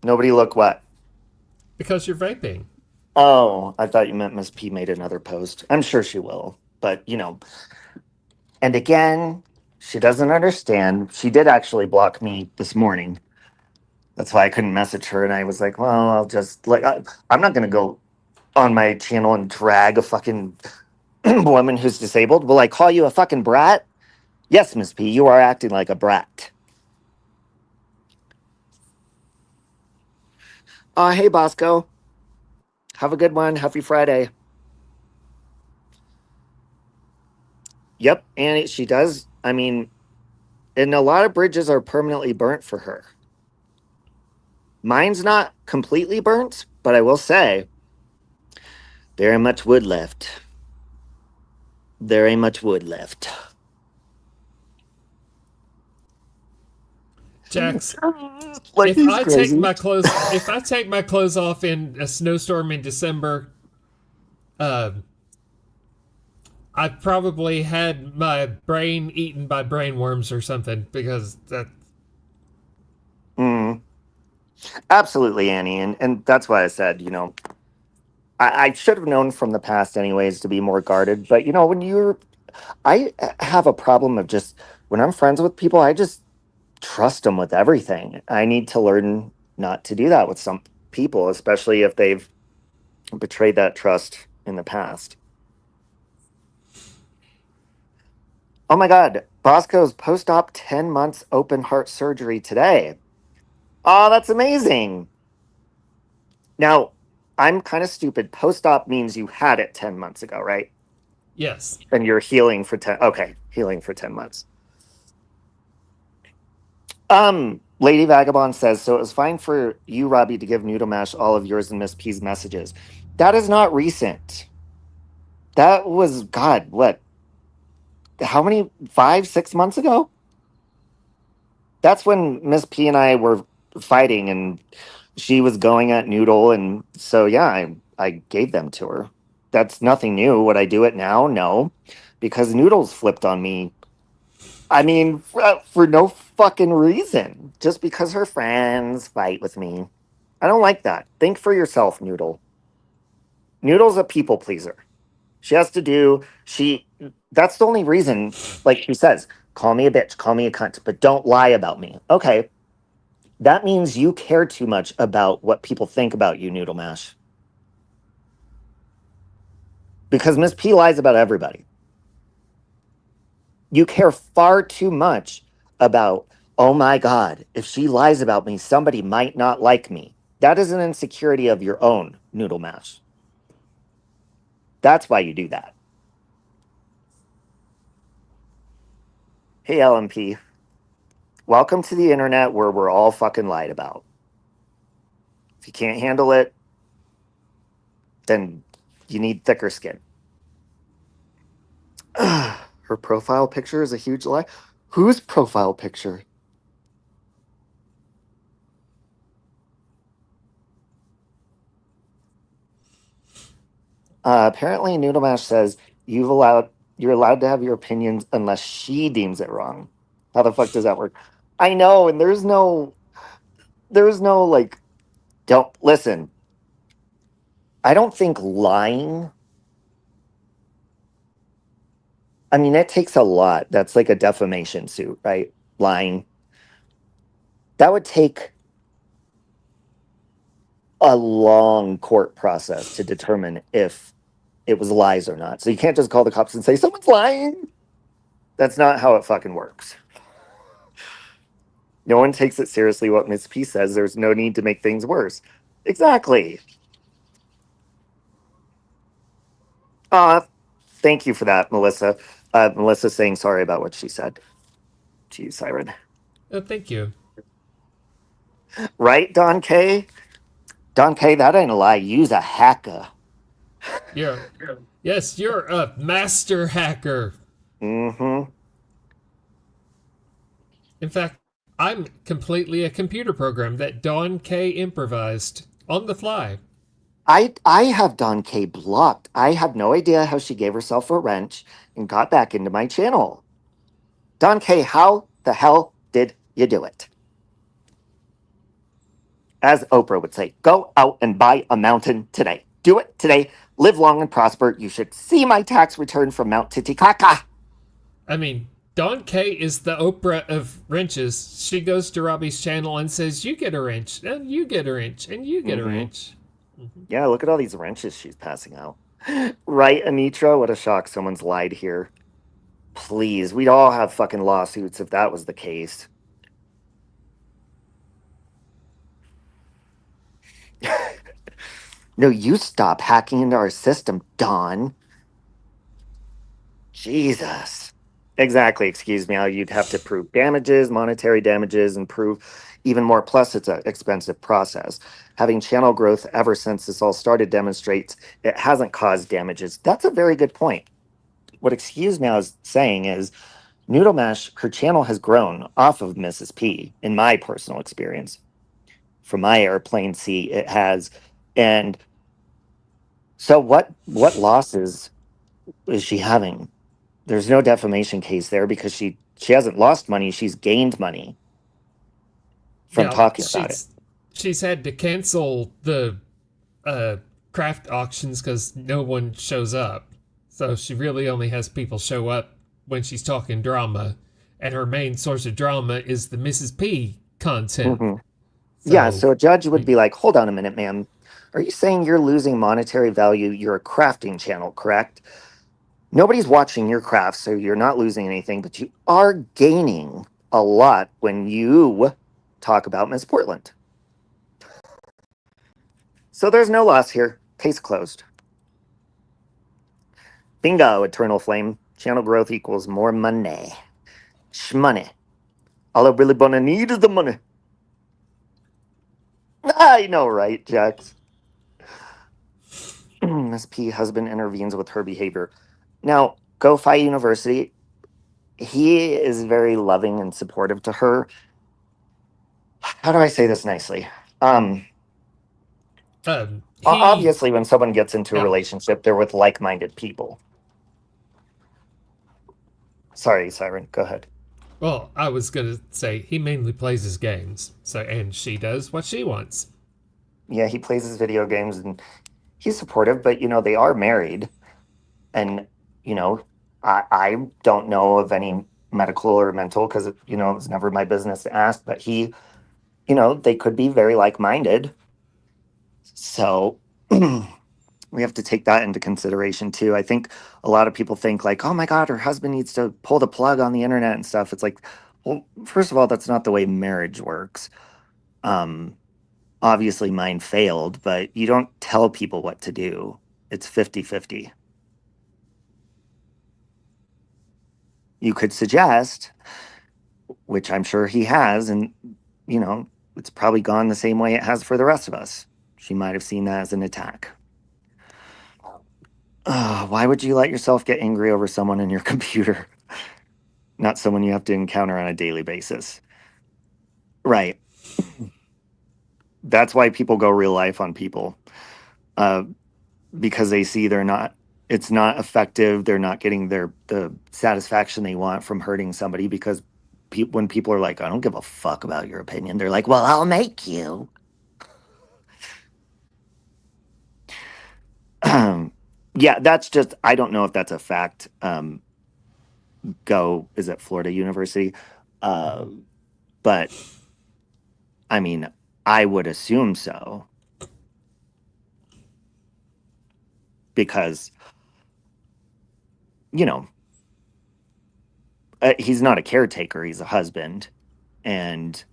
Nobody look what? because you're vaping. Oh, I thought you meant Miss P made another post. I'm sure she will. But, you know. And again, she doesn't understand. She did actually block me this morning. That's why I couldn't message her. And I was like, well, I'll just, like, I'm not going to go on my channel and drag a fucking woman who's disabled. Will I call you a fucking brat? Yes, Miss P, you are acting like a brat. Hey, Bosco. Have a good one. Happy Friday. Yep, and she does. I mean, and a lot of bridges are permanently burnt for her. Mine's not completely burnt, but I will say there ain't much wood left. There ain't much wood left. Jax, Like if he's I crazy. take my clothes off in a snowstorm in December, I probably had my brain eaten by brain worms or something because that. Absolutely, Annie, and that's why I said, you know, I should have known from the past, anyways, to be more guarded. But you know, I have a problem of just when I'm friends with people, I just trust them with everything. I need to learn not to do that with some people, especially if they've betrayed that trust in the past. Oh my God, Bosco's post-op 10 months open heart surgery today. Oh, that's amazing. Now, I'm kind of stupid. Post-op means you had it 10 months ago, right? Yes. And you're healing for 10. Okay, healing for 10 months. Lady Vagabond says, so it was fine for you, Robbie, to give Noodle Mash all of yours and Miss P's messages. That is not recent. That was, God, what? How many? 5, 6 months ago? That's when Miss P and I were fighting and she was going at Noodle. And so, yeah, I gave them to her. That's nothing new. Would I do it now? No, because Noodle's flipped on me. I mean, for no fucking reason, just because her friends fight with me. I don't like that. Think for yourself, Noodle. Noodle's a people pleaser. She has to do, that's the only reason, like she says, call me a bitch, call me a cunt, but don't lie about me. Okay. That means you care too much about what people think about you, Noodle Mash. Because Miss P lies about everybody. You care far too much about, oh my God, if she lies about me, somebody might not like me. That is an insecurity of your own, Noodle Mash. That's why you do that. Hey, LMP. Welcome to the internet where we're all fucking lied about. If you can't handle it, then you need thicker skin. Her profile picture is a huge lie. Whose profile picture? Apparently, Noodle Mash says you're allowed to have your opinions unless she deems it wrong. How the fuck does that work? I know, and there's no like. Don't listen. I don't think lying. I mean, it takes a lot. That's like a defamation suit, right? Lying. That would take a long court process to determine if it was lies or not. So you can't just call the cops and say someone's lying. That's not how it fucking works. No one takes it seriously what Miss P says. There's no need to make things worse. Exactly. Thank you for that, Melissa. Melissa saying sorry about what she said to you, Siren. Oh, thank you. Right, Don K? Don K, that ain't a lie. Use a hacker. Yes, you're a master hacker. Mm-hmm. In fact, I'm completely a computer program that Dawn K improvised on the fly. I have Don K blocked. I have no idea how she gave herself a wrench and got back into my channel. Don K, how the hell did you do it? As Oprah would say, go out and buy a mountain today. Do it today. Live long and prosper. You should see my tax return from Mount Titicaca. I mean, Dawn K is the Oprah of wrenches. She goes to Robbie's channel and says, you get a wrench, and you get a wrench, and you get a wrench. Yeah, look at all these wrenches she's passing out. Right, Anitra? What a shock someone's lied here. Please, we'd all have fucking lawsuits if that was the case. No, you stop hacking into our system, Don. Jesus. Exactly, excuse me. You'd have to prove damages, monetary damages, and prove even more. Plus, it's an expensive process. Having channel growth ever since this all started demonstrates it hasn't caused damages. That's a very good point. What Excuse Me I was saying is Noodle Mash, her channel has grown off of Mrs. P, in my personal experience. From my airplane seat, it has. And so what losses is she having? There's no defamation case there because she hasn't lost money, she's gained money from Yeah, talking about it. she's had to cancel the craft auctions because no one shows up. So she really only has people show up when she's talking drama. And her main source of drama is the Mrs. P content. Mhm. Yeah, so a judge would be like, hold on a minute, ma'am. Are you saying you're losing monetary value? You're a crafting channel, correct? Nobody's watching your craft, so you're not losing anything, but you are gaining a lot when you talk about Miss Portland. So there's no loss here. Case closed. Bingo, Eternal Flame. Channel growth equals more money. Shmoney. All I really gonna need is the money. I know, right, Jax? Miss P husband intervenes with her behavior. Now, Go Fi University, he is very loving and supportive to her. How do I say this nicely? He, Obviously, when someone gets into a yeah. relationship, they're with like-minded people. Sorry, Siren. Go ahead. Well, I was gonna say he mainly plays his games, so and she does what she wants. Yeah, he plays his video games and he's supportive, but they are married, and I don't know of any medical or mental because it's never my business to ask. But they could be very like-minded, so we have to take that into consideration too. I think a lot of people think like, oh my God, her husband needs to pull the plug on the internet and stuff. It's like, well, first of all, that's not the way marriage works. Obviously mine failed, but you don't tell people what to do. It's 50-50. You could suggest, which I'm sure he has, and it's probably gone the same way it has for the rest of us. She might have seen that as an attack. Why would you let yourself get angry over someone in your computer? Not someone you have to encounter on a daily basis. Right. That's why people go real life on people. Because they see it's not effective. They're not getting the satisfaction they want from hurting somebody, because when people are like, I don't give a fuck about your opinion, they're like, well, I'll make you. Yeah, that's just, I don't know if that's a fact. Is it Florida University? But I mean, I would assume so, because he's not a caretaker, he's a husband, and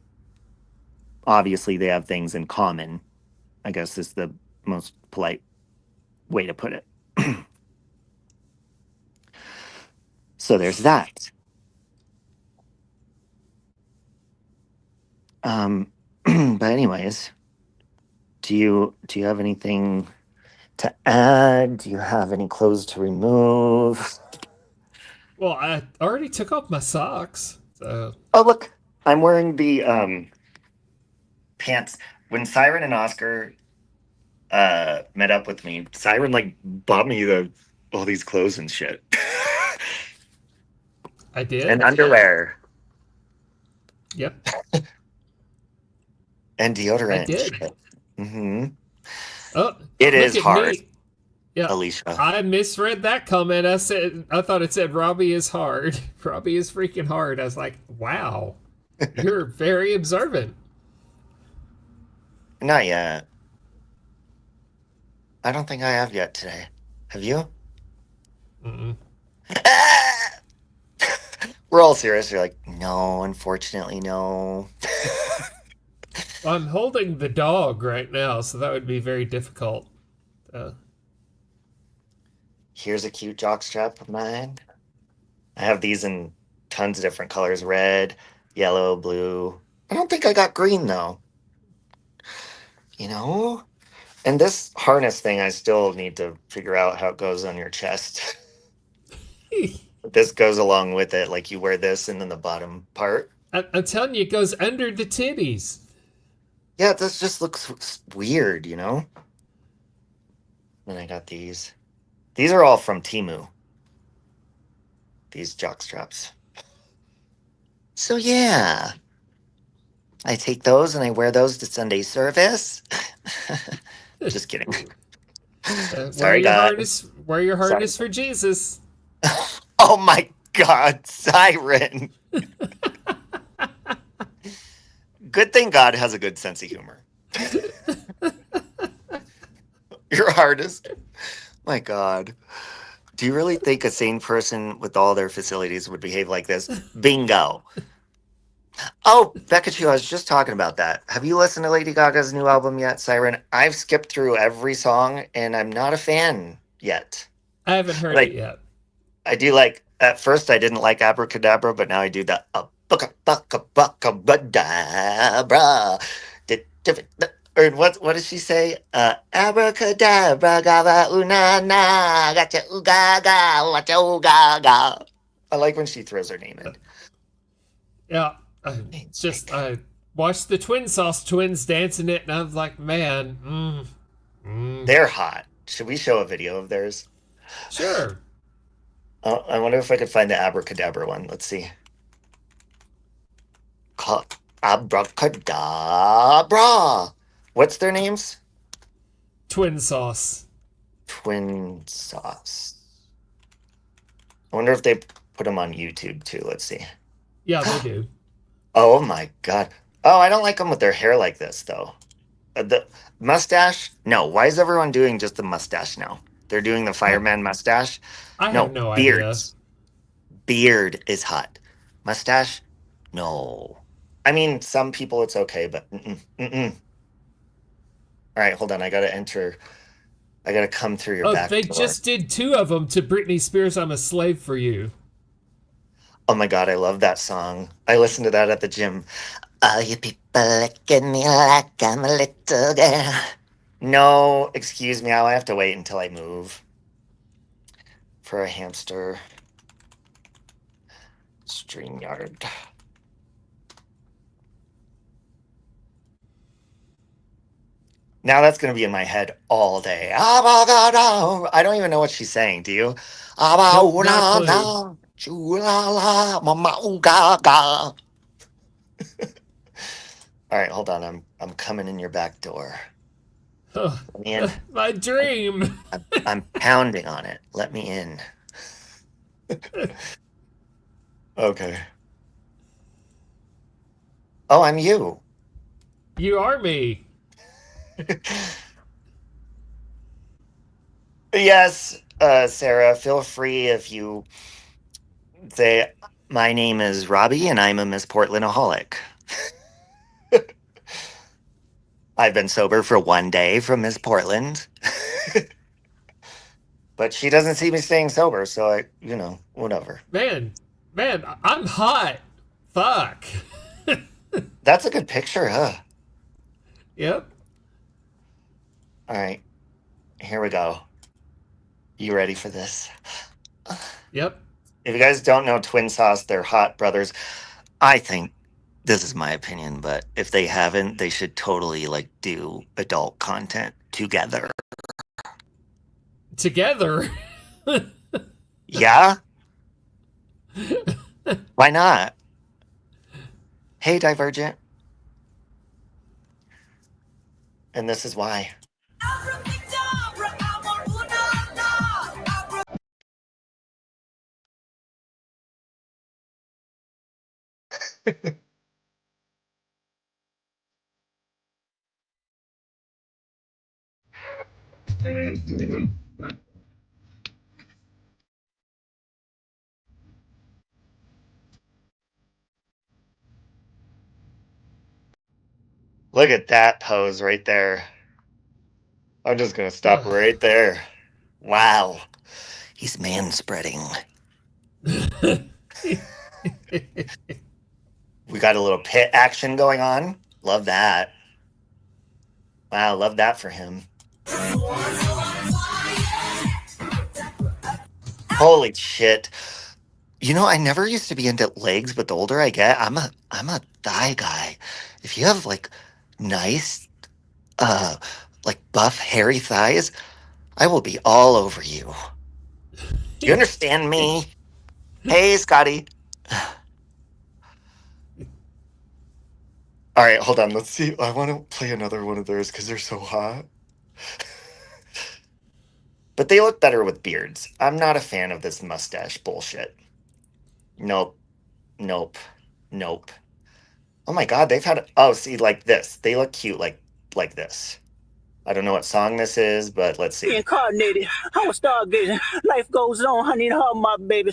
obviously they have things in common, I guess is the most polite way to put it. So there's that. But anyways, do you have anything to add? Do you have any clothes to remove? Well, I already took off my socks, so. Oh, look, I'm wearing the pants. When Siren and Oscar met up with me, Siren like bought me all these clothes and shit. I did. And underwear. Yep. And deodorant. I did. Mm-hmm. Oh, it is hard. Me. Yeah, Alicia. I misread that comment. I thought it said Robbie is hard. Robbie is freaking hard. I was like, wow, you're very observant. Not yet. I don't think I have yet today. Have you? Mm-mm. We're all serious. You're like, no, unfortunately, no. I'm holding the dog right now, so that would be very difficult. Here's a cute jockstrap of mine. I have these in tons of different colors: red, yellow, blue. I don't think I got green though. And this harness thing, I still need to figure out how it goes on your chest. This goes along with it, like you wear this and then the bottom part. I'm telling you, it goes under the titties. Yeah, this just looks weird, Then I got these. These are all from Temu. These jock straps. So yeah, I take those and I wear those to Sunday service. Just kidding. Sorry, God. Wear your harness for Jesus. Oh my God, Siren. Good thing God has a good sense of humor. Your hardest. My God. Do you really think a sane person with all their facilities would behave like this? Bingo. Oh, Pikachu, I was just talking about that. Have you listened to Lady Gaga's new album yet, Siren? I've skipped through every song, and I'm not a fan yet. I haven't heard Like it yet. I do like. At first, I didn't like abracadabra, but now I do that. Abracadabra. Or what does she say? Abracadabra, gava unana, gotcha ugaga, watcha ugaga. I like when she throws her name in. Yeah, I watched the Twin Sauce Twins dancing it, and I was like, man, They're hot. Should we show a video of theirs? sure. I wonder if I could find the abracadabra one. Let's see. Abracadabra. What's their names? Twin Sauce. Twin Sauce. I wonder if they put them on YouTube too. Let's see. Yeah, they do. Oh my god. Oh, I don't like them with their hair like this though. The mustache? No. Why is everyone doing just the mustache now? They're doing the fireman mustache. I have no beards. Beard is hot. Mustache? No. I mean, some people it's okay, but All right, hold on. I gotta come through your back They door. just did 2 of them to Britney Spears' "I'm a Slave for You." Oh my god, I love that song. I listened to that at the gym. All you people look at me like I'm a little girl. No, excuse me. I'll have to wait until I move. For a hamster. StreamYard. Now that's going to be in my head all day. I don't even know what she's saying. Do you? Nope, All right, hold on. I'm coming in your back door. Oh, Let me in. my dream. I'm pounding on it. Let me in. Okay. Oh, I'm you. You are me. Yes, Sarah, feel free if you say, my name is Robbie and I'm a Miss Portlandaholic. I've been sober for 1 day from Miss Portland. But she doesn't see me staying sober, so whatever. Man, I'm hot. Fuck. That's a good picture, huh? Yep. All right, here we go. You ready for this? Yep. If you guys don't know Twin Sauce, they're hot brothers. I think this is my opinion, but if they haven't, they should totally do adult content together. Together. Yeah? Why not? Hey, Divergent. And this is why. Look at that pose right there. I'm just going to stop right there. Wow. He's man-spreading. We got a little pit action going on. Love that. Wow, love that for him. Holy shit. I never used to be into legs, but the older I get, I'm a thigh guy. If you have nice buff hairy thighs, I will be all over you. Do you understand me? Hey, Scotty. All right, hold on. Let's see. I want to play another one of theirs because they're so hot. But they look better with beards. I'm not a fan of this mustache bullshit. Nope. Oh my god, they've had. Oh, see, like this. They look cute, like this. I don't know what song this is, but let's see. Incarnated, I was stargazing. Life goes on, honey, and her, my baby.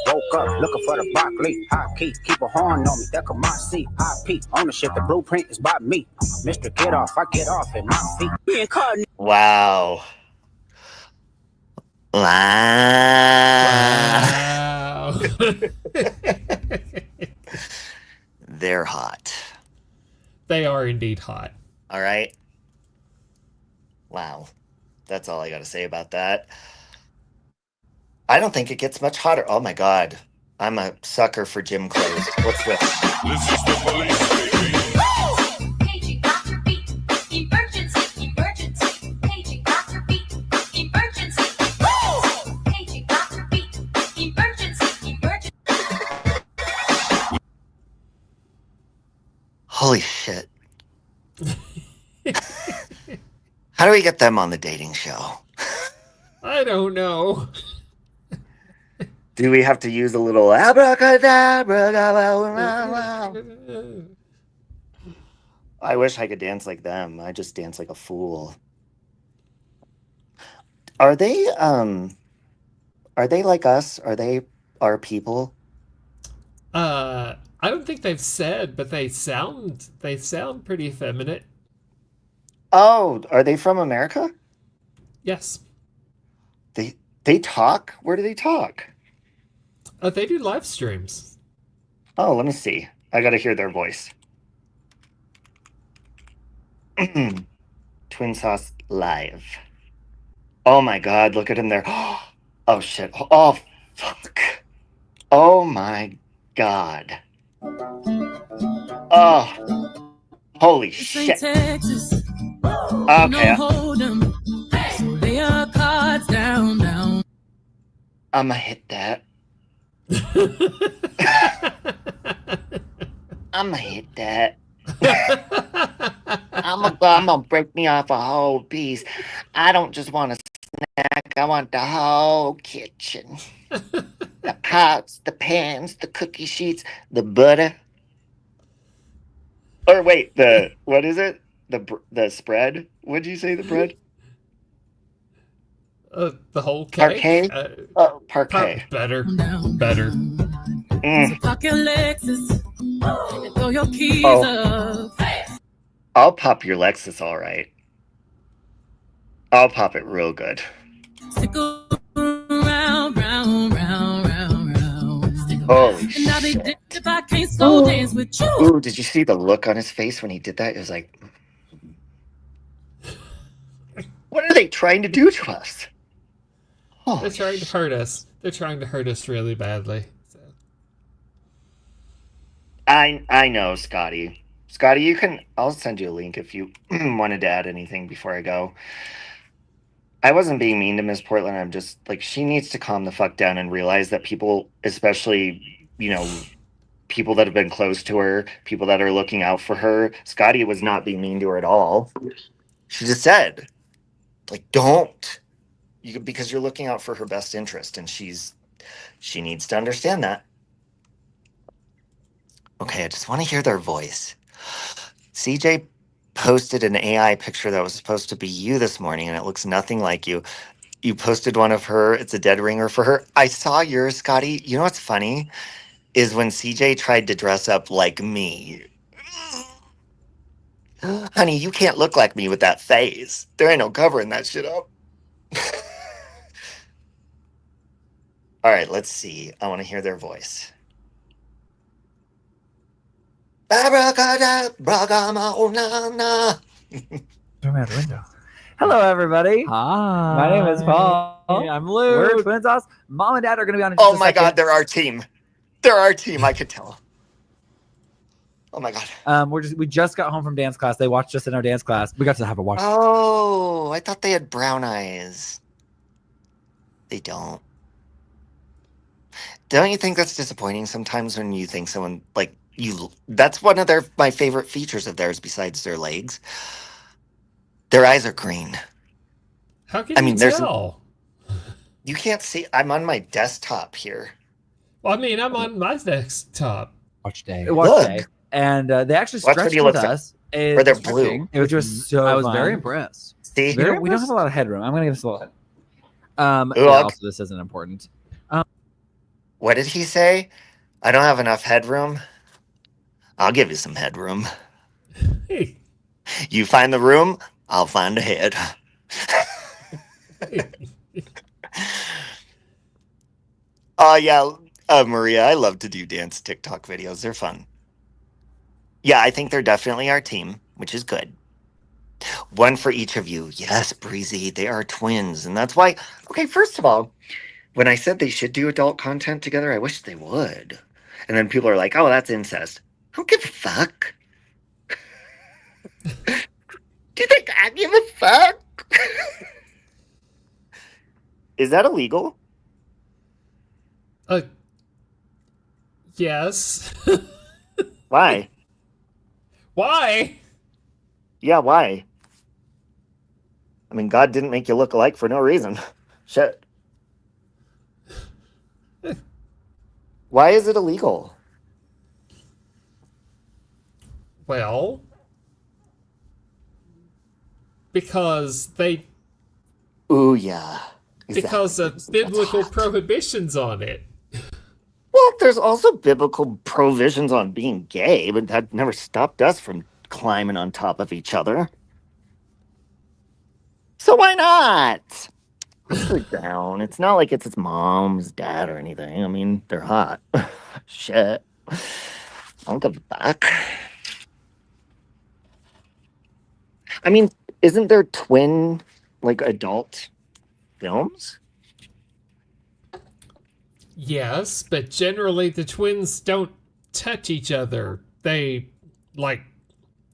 Woke up looking for the broccoli. High key, keep a horn on me. That come my seat. High peak, ownership. The blueprint is by me. Mr. Get Off, I get off at my feet. Incarnated. Wow. Wow. They're hot. They are indeed hot. All right. Wow. That's all I got to say about that. I don't think it gets much hotter. Oh my God. I'm a sucker for gym clothes. What's this? This is the police, baby. Paging Dr. Beat. Emergency, emergency. Paging Dr. Beat. Emergency. Paging Dr. Beat. Emergency, emergency. Holy shit. How do we get them on the dating show? I don't know. Do we have to use a little abracadabra? I wish I could dance like them. I just dance like a fool. Are they like us? Are they our people? I don't think they've said, but they sound pretty effeminate. Oh, are they from America? Yes. They talk? Where do they talk? They do live streams. Oh, let me see. I gotta hear their voice. Twin Sauce Live. Oh my God, look at him there. Oh shit. Oh fuck. Oh my God. Oh. Holy shit. Texas. Okay. Hold 'em. So lay your cards down. I'ma hit that. I'ma hit that. I'm gonna break me off a whole piece. I don't just want a snack. I want the whole kitchen. The pots, the pans, the cookie sheets, the butter. Or wait, what is it? The spread? What'd you say? The bread? The whole cake. Parquet. Parquet. Better. Down. Mm. So pack your Lexus and throw your keys Oh. up. I'll pop your Lexus, all right. I'll pop it real good. Stick around, round. Stick around. Holy And I'll be shit. damned if I can't slow dance with you. Ooh, did you see the look on his face when he did that? It was like, what are they trying to do to us? Oh, They're trying to hurt us. They're trying to hurt us really badly. So. I know, Scotty. Scotty, I'll send you a link if you wanted to add anything before I go. I wasn't being mean to Miss Portland. I'm just like, she needs to calm the fuck down and realize that people, especially, people that have been close to her, people that are looking out for her. Scotty was not being mean to her at all. She just said, like, don't. Because you're looking out for her best interest, and she needs to understand that. Okay, I just want to hear their voice. CJ posted an AI picture that was supposed to be you this morning, and it looks nothing like you. You posted one of her. It's a dead ringer for her. I saw yours, Scotty. You know what's funny? Is when CJ tried to dress up like me. Honey, you can't look like me with that face. There ain't no covering that shit up. All right, let's see. I want to hear their voice. Hello, everybody. Hi. My name is Paul. I'm Lou. We're Twin Sauce. Mom and Dad are going to be on. In Oh just a my second. God, they're our team. They're our team. I could tell. Oh my God. We just got home from dance class. They watched us in our dance class. We got to have a watch. Oh, I thought they had brown eyes. They don't. Don't you think that's disappointing sometimes when you think someone like you? That's one of my favorite features of theirs besides their legs. Their eyes are green. How can you tell? You can't see. I'm on my desktop here. Well, I mean, I'm on my desktop. Watch day. Watch day. And they actually Watch what stretched he with looks like. us. Or they're blue. It was just so I was fun. very impressed. See? We don't have a lot of headroom. I'm going to give us a little head. Ooh, Also, this isn't important. What did he say? I don't have enough headroom. I'll give you some headroom. Hey. You find the room, I'll find a head. Oh yeah, Maria, I love to do dance TikTok videos. They're fun. Yeah, I think they're definitely our team, which is good. One for each of you. Yes, Breezy, they are twins, and that's why. Okay, first of all, when I said they should do adult content together, I wish they would. And then people are like, "Oh, that's incest." I don't give a fuck. Do you think I give a fuck? Is that illegal? Uh, yes. Why? Why? Yeah, why? I mean, God didn't make you look alike for no reason. Shit. Why is it illegal? Well, because they Ooh, yeah. because Exactly. of That's biblical hot. prohibitions on it. Well, there's also biblical provisions on being gay, but that never stopped us from climbing on top of each other. So why not? They're down. It's not like it's his mom's dad or anything. I mean, they're hot. Shit. I don't give a fuck. I mean, isn't there twin, like, adult films? Yes, but generally the twins don't touch each other. They like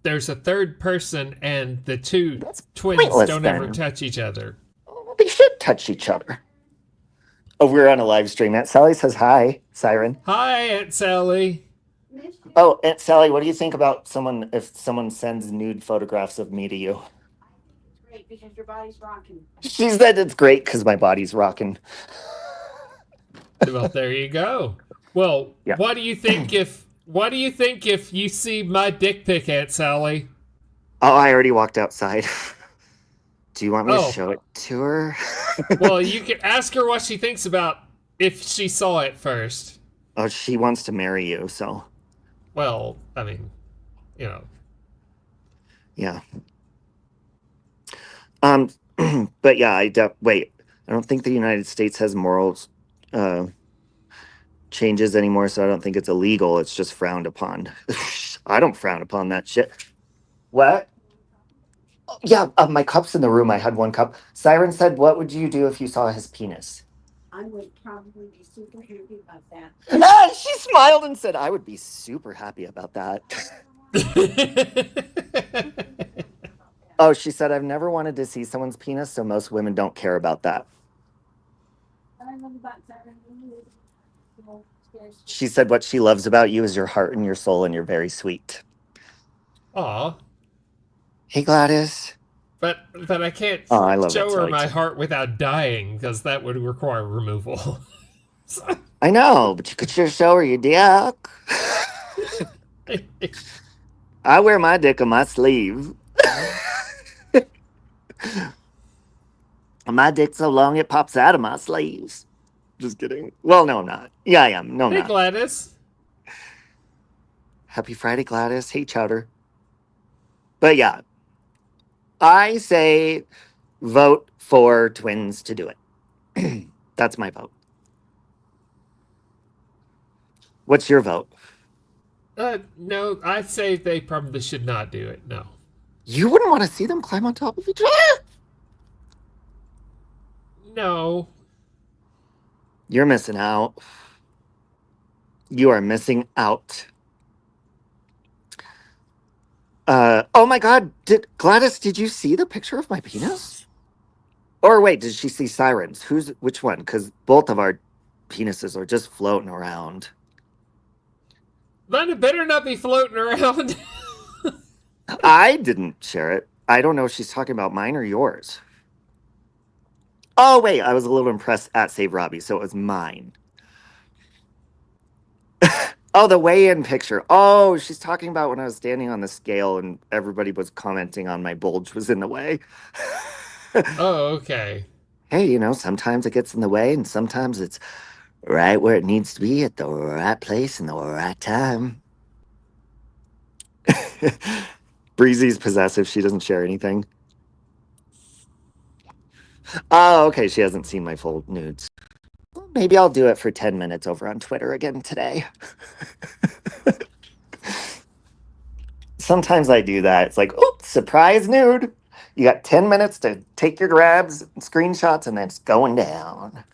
there's a third person and the two That's twins pointless don't ever then. touch each other. Well, they should touch each other. Oh, we're on a live stream. Aunt Sally says hi, Siren. Hi, Aunt Sally. Oh, Aunt Sally, what do you think about if someone sends nude photographs of me to you? Great, because your body's rocking. She said it's great because my body's rocking. Well, there you go. Well, Yeah. what do you think if you see my dick pic, Aunt Sally? Oh, I already walked outside. Do you want me to Oh. show it to her? Well, you can ask her what she thinks about if she saw it first. Oh, she wants to marry you, so Well, I mean, you know. yeah. But yeah, wait. I don't think the United States has morals changes anymore, so I don't think it's illegal. It's just frowned upon. I don't frown upon that shit. What? Oh, yeah, my cup's in the room. I had one cup. Siren said, "What would you do if you saw his penis?" I would probably be super happy about that. Ah, she smiled and said, "I would be super happy about that." Oh, she said, "I've never wanted to see someone's penis, so most women don't care about that." I love about that. She said, "What she loves about you is your heart and your soul, and you're very sweet." Aw. Hey, Gladys. But I can't Oh, I love show that her Sally my too. heart without dying, because that would require removal. I know, but you could sure show her your dick. I wear my dick on my sleeve. My dick's so long it pops out of my sleeves. Just kidding. Well, no, I'm not. Yeah, I am. No, I'm Hey, not. Gladys. Happy Friday, Gladys. Hey, Chowder. But yeah, I say vote for twins to do it. That's my vote. What's your vote? No, I'd say they probably should not do it. No. You wouldn't want to see them climb on top of each other? No. You're missing out. You are missing out. Oh my God, Gladys, did you see the picture of my penis? Or wait, did she see Sirens? Which one? Because both of our penises are just floating around. Then it better not be floating around. I didn't share it. I don't know if she's talking about mine or yours. Oh wait, I was a little impressed at Save Robbie, so it was mine. Oh, the weigh-in picture. Oh, she's talking about when I was standing on the scale and everybody was commenting on my bulge was in the way. Oh, okay. Hey, sometimes it gets in the way and sometimes it's right where it needs to be at the right place and the right time. Breezy's possessive. She doesn't share anything. Oh, okay. She hasn't seen my full nudes. Maybe I'll do it for 10 minutes over on Twitter again today. Sometimes I do that. It's like, oops, surprise nude. You got 10 minutes to take your grabs, screenshots, and then it's going down.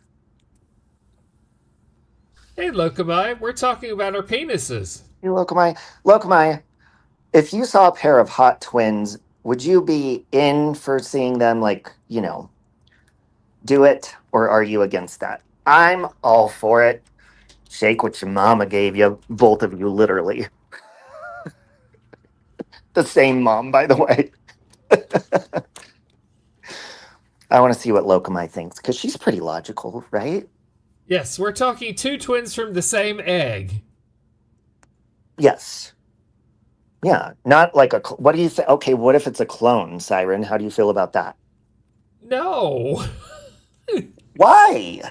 Hey, Lokamai, we're talking about our penises. Hey, Lokamai, if you saw a pair of hot twins, would you be in for seeing them, like, do it, or are you against that? I'm all for it. Shake what your mama gave you, both of you, literally. The same mom, by the way. I want to see what Lokamai thinks, because she's pretty logical, right? Yes, we're talking two twins from the same egg. Yes. Yeah, not like what do you think? Okay, what if it's a clone, Siren? How do you feel about that? No. Why?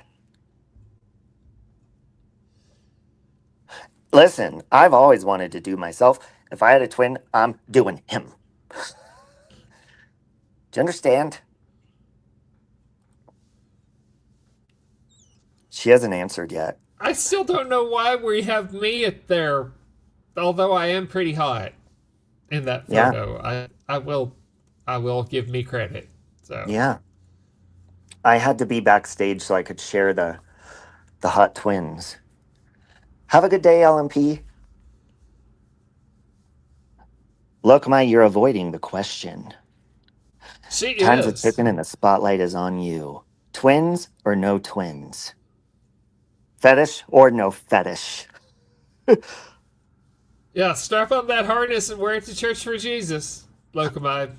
Listen, I've always wanted to do myself. If I had a twin, I'm doing him. Do you understand? She hasn't answered yet. I still don't know why we have me at there, although I am pretty hot in that Yeah. photo. I will give me credit. So Yeah. I had to be backstage so I could share the hot twins. Have a good day, LMP. Lokamai, you're avoiding the question. she Time's a is. ticking and the spotlight is on you. Twins or no twins? Fetish or no fetish? Yeah, strap on that harness and wear it to church for Jesus, Lokamai.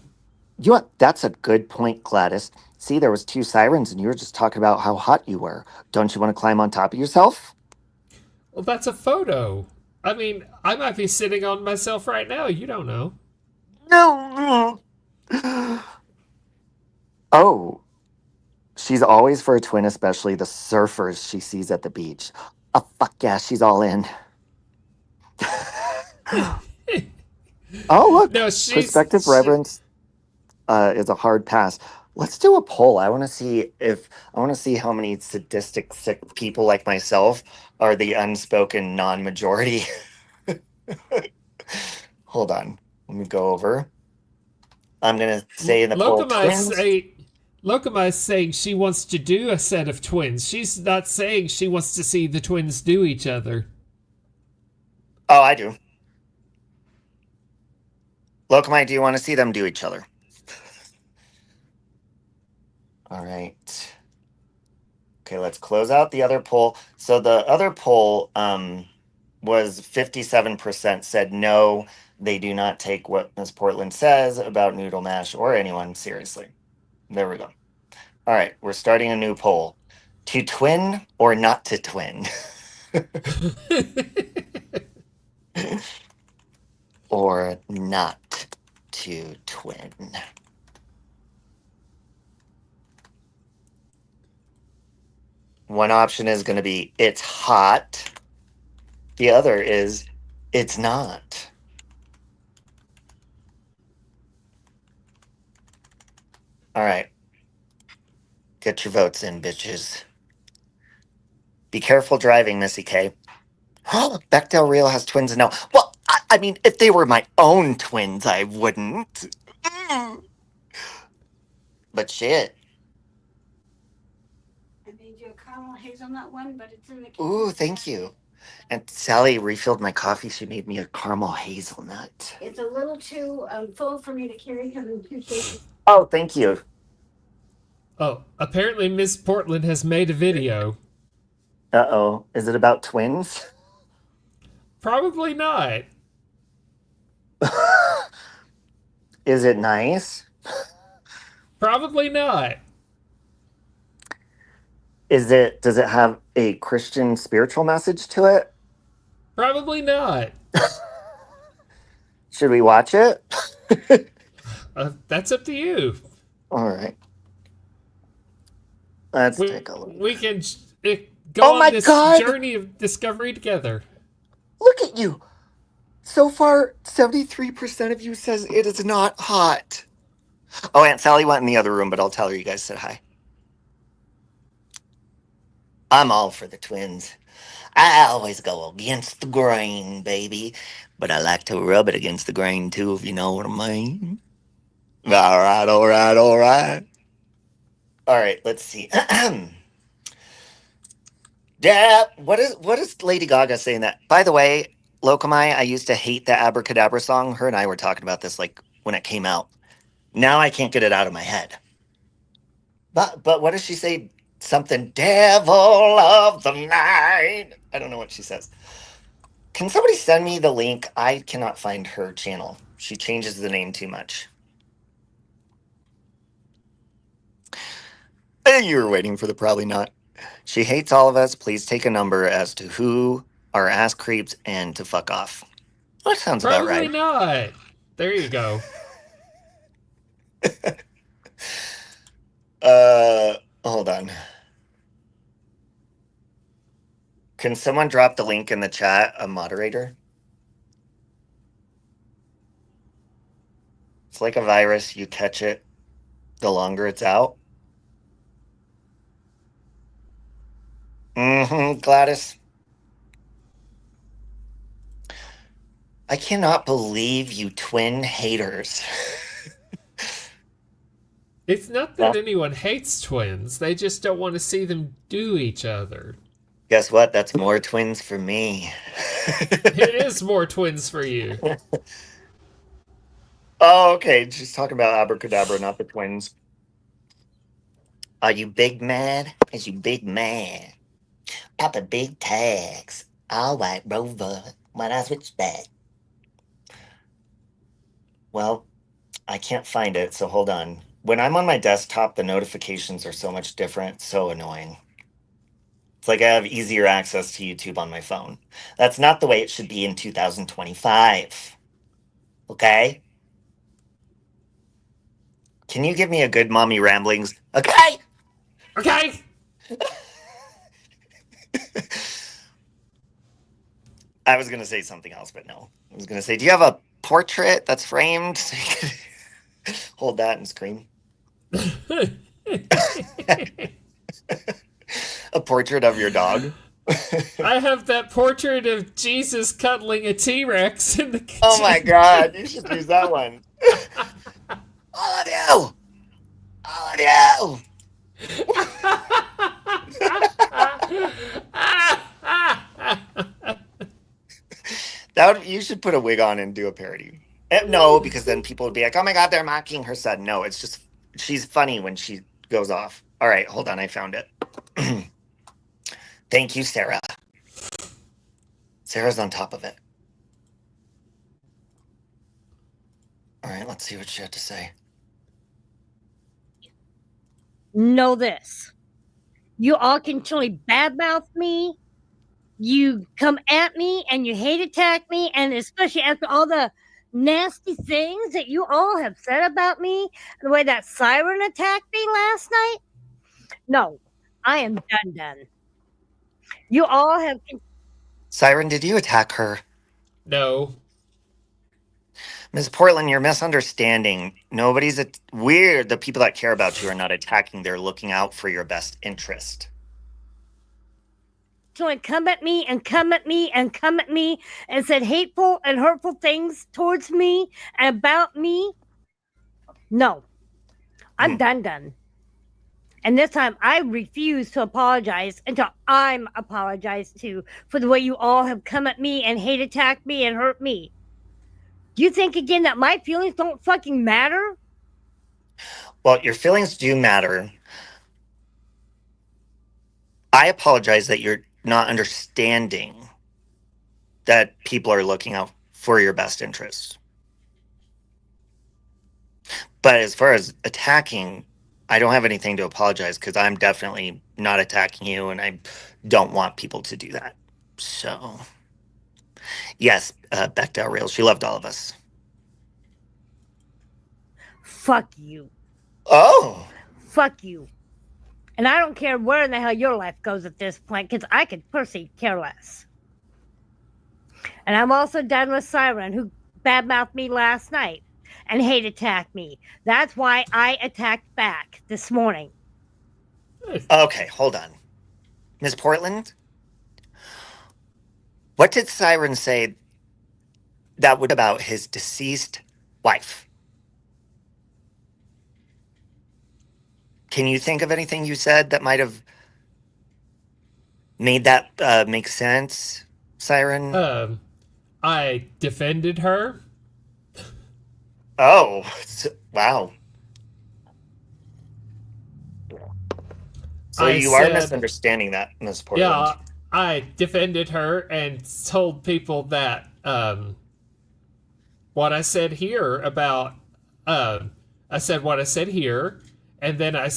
You know what? That's a good point, Gladys. See, there was 2 sirens and you were just talking about how hot you were. Don't you want to climb on top of yourself? Well, that's a photo. I mean, I might be sitting on myself right now. You don't know. No. Oh, she's always for a twin, especially the surfers she sees at the beach. Oh, fuck yeah, she's all in. Oh, look. No, Perspective reverence is a hard pass. Let's do a poll. I want to see how many sadistic, sick people like myself are the unspoken non-majority. Hold on. Let me go over. I'm gonna say in the poll twins. Lokamai's saying she wants to do a set of twins. She's not saying she wants to see the twins do each other. Oh, I do. Lokamai, do you want to see them do each other? All right. Okay, let's close out the other poll. So the other poll was 57% said no, they do not take what Miss Portland says about Noodle Mash or anyone seriously. There we go. All right, we're starting a new poll. To twin or not to twin? Or not to twin? One option is going to be it's hot. The other is it's not. All right. Get your votes in, bitches. Be careful driving, Missy K. Bechdel Real has twins and no. Well, I mean, if they were my own twins, I wouldn't. But shit. I made you a caramel hazelnut one, but it's in the. Ooh, thank you. And Sally refilled my coffee. She made me a caramel hazelnut. It's a little too full for me to carry because I'm too shaky. Oh, thank you. Oh, apparently Miss Portland has made a video. Uh-oh. Is it about twins? Probably not. Is it nice? Probably not. Does it have a Christian spiritual message to it? Probably not. Should we watch it? That's up to you. All right. Let's take a look. We can go Oh my on this God! journey of discovery together. Look at you. So far, 73% of you says it is not hot. Oh, Aunt Sally went in the other room, but I'll tell her you guys said hi. I'm all for the twins. I always go against the grain, baby. But I like to rub it against the grain too, if you know what I mean. All right, all right, all right. All right, let's see. Yeah, what is Lady Gaga saying that? By the way, Lokamai, I used to hate the Abracadabra song. Her and I were talking about this like when it came out. Now I can't get it out of my head. But what does she say? Something devil of the night. I don't know what she says. Can somebody send me the link? I cannot find her channel. She changes the name too much. You were waiting for the probably not. She hates all of us. Please take a number as to who are ass creeps and to fuck off. That sounds about Probably right. not. There you go. Hold on. Can someone drop the link in the chat? A moderator? It's like a virus. You catch it, the longer it's out. Gladys. I cannot believe you twin haters. It's not that anyone hates twins. They just don't want to see them do each other. Guess what? That's more twins for me. It is more twins for you. Oh, okay. She's talking about Abracadabra, not the twins. Are you big mad? Is you big mad? Papa big tags. All white Rover. When I switch back. Well, I can't find it, so hold on. When I'm on my desktop, the notifications are so much different. So annoying. It's like I have easier access to YouTube on my phone. That's not the way it should be in 2025. Okay? Can you give me a good mommy ramblings? Okay? Okay. I was going to say something else, but no. I was going to say, do you have a portrait that's framed so you can hold that and scream? A portrait of your dog? I have that portrait of Jesus cuddling a T-Rex in the kitchen. Oh my god, you should use that one. All of you! All of you! You should put a wig on and do a parody. No, because then people would be like, oh my god, they're mocking her son. No, it's just, she's funny when she goes off. All right, hold on, I found it. Thank you, Sarah. Sarah's on top of it. All right, let's see what she had to say. Know this. You all continually badmouth me. You come at me and you hate attack me, and especially after all the nasty things that you all have said about me, the way that siren attacked me last night. No, I am done. You all have. Siren, did you attack her? No. Ms. Portland, you're misunderstanding. Nobody's weird. The people that care about you are not attacking. They're looking out for your best interest. Someone come at me and come at me and come at me and said hateful and hurtful things towards me and about me. No, I'm done. And this time I refuse to apologize until I'm apologized to for the way you all have come at me and hate attacked me and hurt me. Do you think again that my feelings don't fucking matter? Well, your feelings do matter. I apologize that you're not understanding that people are looking out for your best interests. But as far as attacking, I don't have anything to apologize because I'm definitely not attacking you and I don't want people to do that. So, yes, Beck Del Real, she loved all of us. Fuck you. Oh. Fuck you. And I don't care where in the hell your life goes at this point, because I could personally care less. And I'm also done with Siren, who badmouthed me last night and hate attacked me. That's why I attacked back this morning. Okay, hold on. Miss Portland, what did Siren say that would about his deceased wife? Can you think of anything you said that might have made that make sense, Siren? I defended her. Oh, wow. So I you are said- misunderstanding that, Miss Portland. Yeah, I defended her and told people that what I said here about I said what I said here, and then I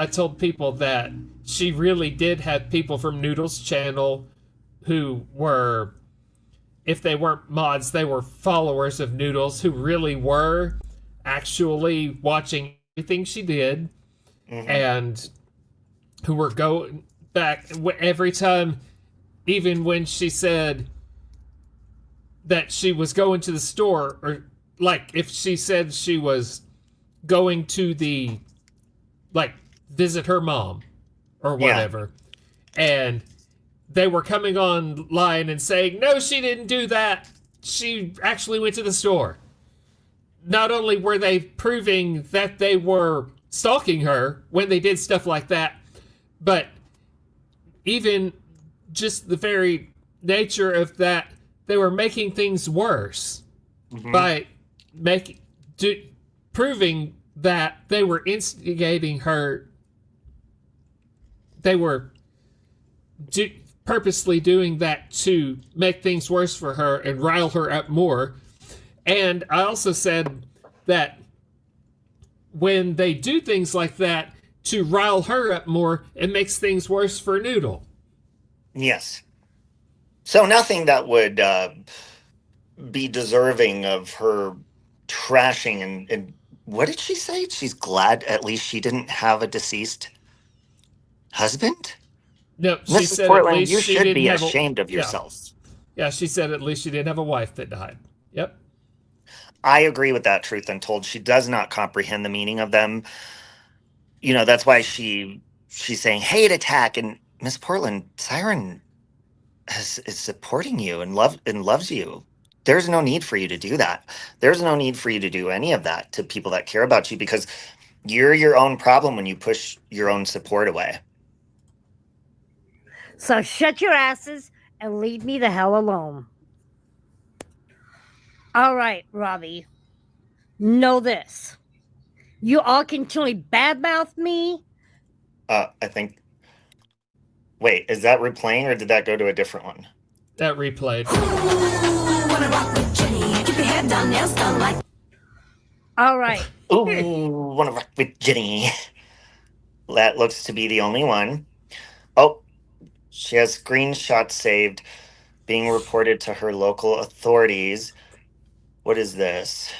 told people that she really did have people from Noodle's channel who were, if they weren't mods, they were followers of Noodles who really were actually watching everything she did, and who were going back every time, even when she said that she was going to the store, or like if she said she was going to the, like, visit her mom or whatever, and they were coming online and saying, no, she didn't do that, she actually went to the store. Not only were they proving that they were stalking her when they did stuff like that, but even just the very nature of that, they were making things worse by proving that they were instigating her. They were purposely doing that to make things worse for her and rile her up more. And I also said that when they do things like that to rile her up more, it makes things worse for Noodle. Yes. So nothing that would be deserving of her trashing and what did she say? She's glad at least she didn't have a deceased husband? No, she Mrs. said Portland, at least you she should didn't be have ashamed of yeah. yourself. Yeah, she said at least she didn't have a wife that died. Yep. I agree with that, truth untold. She does not comprehend the meaning of them. You know, that's why she's saying hate attack, and Miss Portland, Siren is supporting you and loves you. There's no need for you to do that. There's no need for you to do any of that to people that care about you, because you're your own problem when you push your own support away. So shut your asses and leave me the hell alone. All right, Robbie. Know this. You all continually badmouth me. I think. Wait, is that replaying or did that go to a different one? That replayed. All right. Ooh, wanna rock with Jenny. That looks to be the only one. Oh, she has screenshots saved, being reported to her local authorities. What is this?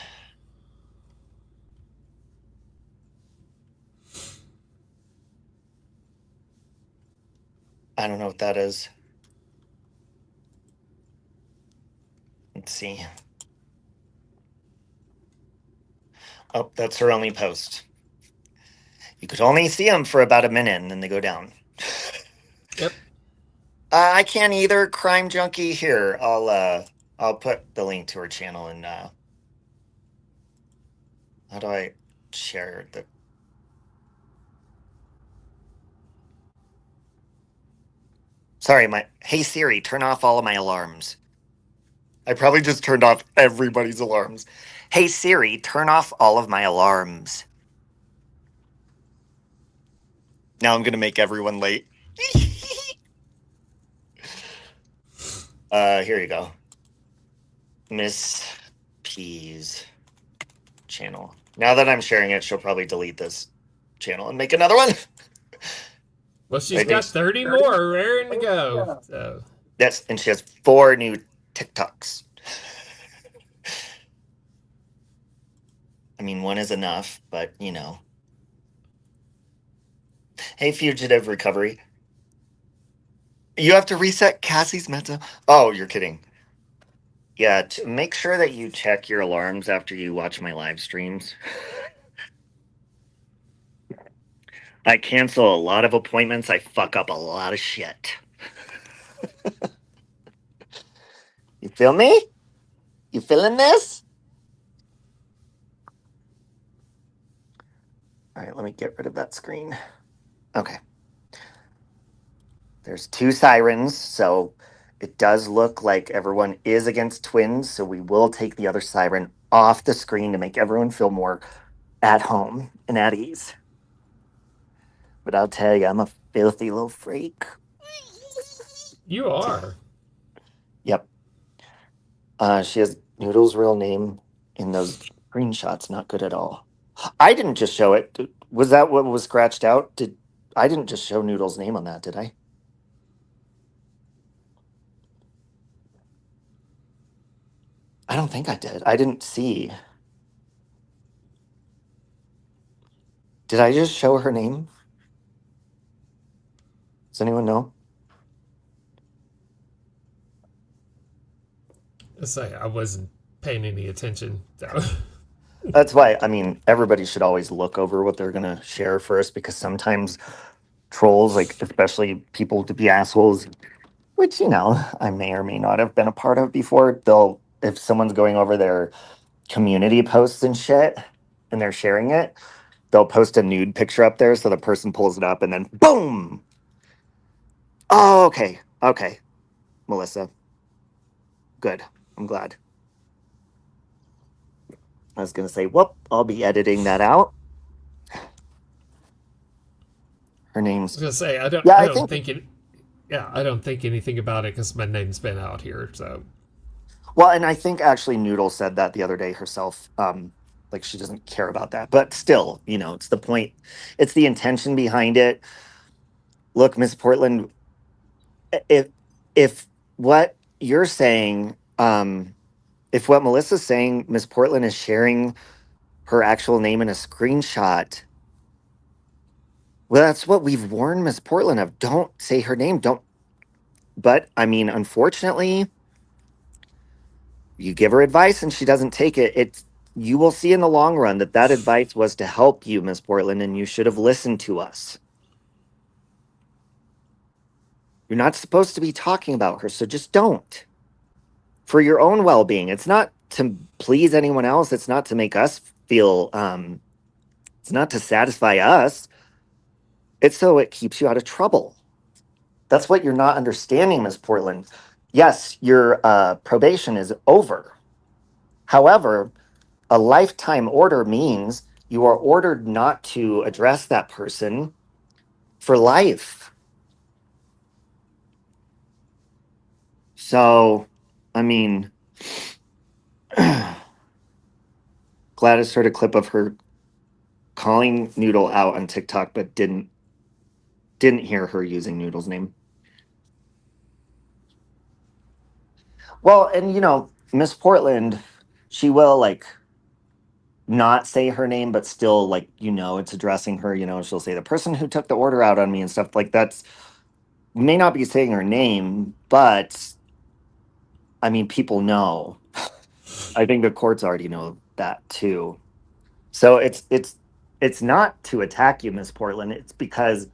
I don't know what that is. Let's see. Oh, that's her only post. You could only see them for about a minute and then they go down. Yep. I can't either. Crime Junkie here. I'll put the link to her channel and how do I share the Sorry, hey Siri, turn off all of my alarms. I probably just turned off everybody's alarms. Hey Siri, turn off all of my alarms. Now I'm gonna make everyone late. Here you go. Miss P's channel. Now that I'm sharing it, she'll probably delete this channel and make another one. Well, she's got 30 more raring to go. So. Yes, and she has 4 new TikToks. I mean, one is enough, but you know. Hey, Fugitive Recovery. You have to reset Cassie's meta. Oh, you're kidding. Yeah, make sure that you check your alarms after you watch my live streams. I cancel a lot of appointments. I fuck up a lot of shit. You feel me? You feeling this? All right, let me get rid of that screen. Okay. There's 2 sirens, so it does look like everyone is against twins, so we will take the other siren off the screen to make everyone feel more at home and at ease. But I'll tell you, I'm a filthy little freak. You are. Yep. She has Noodle's real name in those screenshots. Not good at all. I didn't just show it. Was that what was scratched out? I didn't just show Noodle's name on that, did I? I don't think I did. I didn't see. Did I just show her name? Does anyone know? Let's say I wasn't paying any attention. So. That's why, I mean, everybody should always look over what they're going to share first, because sometimes trolls, like especially people to be assholes, which, you know, I may or may not have been a part of before, they'll, if someone's going over their community posts and shit and they're sharing it, they'll post a nude picture up there so the person pulls it up and then boom. Oh, okay. Okay. Melissa. Good. I'm glad. I was going to say, whoop, I'll be editing that out. Her I name's. was gonna say I don't. Yeah, I I don't think. think it. Yeah, I don't think anything about it because my name's been out here. So Well, and I think actually Noodle said that the other day herself. Like she doesn't care about that, but still, you know, it's the point. It's the intention behind it. Look, Miss Portland, if what you're saying, if what Melissa's saying, Miss Portland is sharing her actual name in a screenshot. Well, that's what we've warned Miss Portland of. Don't say her name. Don't. But I mean, unfortunately, you give her advice and she doesn't take it. It's you will see in the long run that that advice was to help you, Miss Portland, and you should have listened to us. You're not supposed to be talking about her, so just don't. For your own well-being. It's not to please anyone else. It's not to make us feel. It's not to satisfy us. It's so it keeps you out of trouble. That's what you're not understanding, Miss Portland. Yes, your probation is over. However, a lifetime order means you are ordered not to address that person for life. So, I mean, Gladys heard a clip of her calling Noodle out on TikTok, but didn't hear her using Noodle's name. Well, and you know, Miss Portland, she will like not say her name, but still like, you know, it's addressing her, you know, she'll say the person who took the order out on me and stuff like that's may not be saying her name, but I mean, people know. I think the courts already know that too. So it's not to attack you, Miss Portland. It's because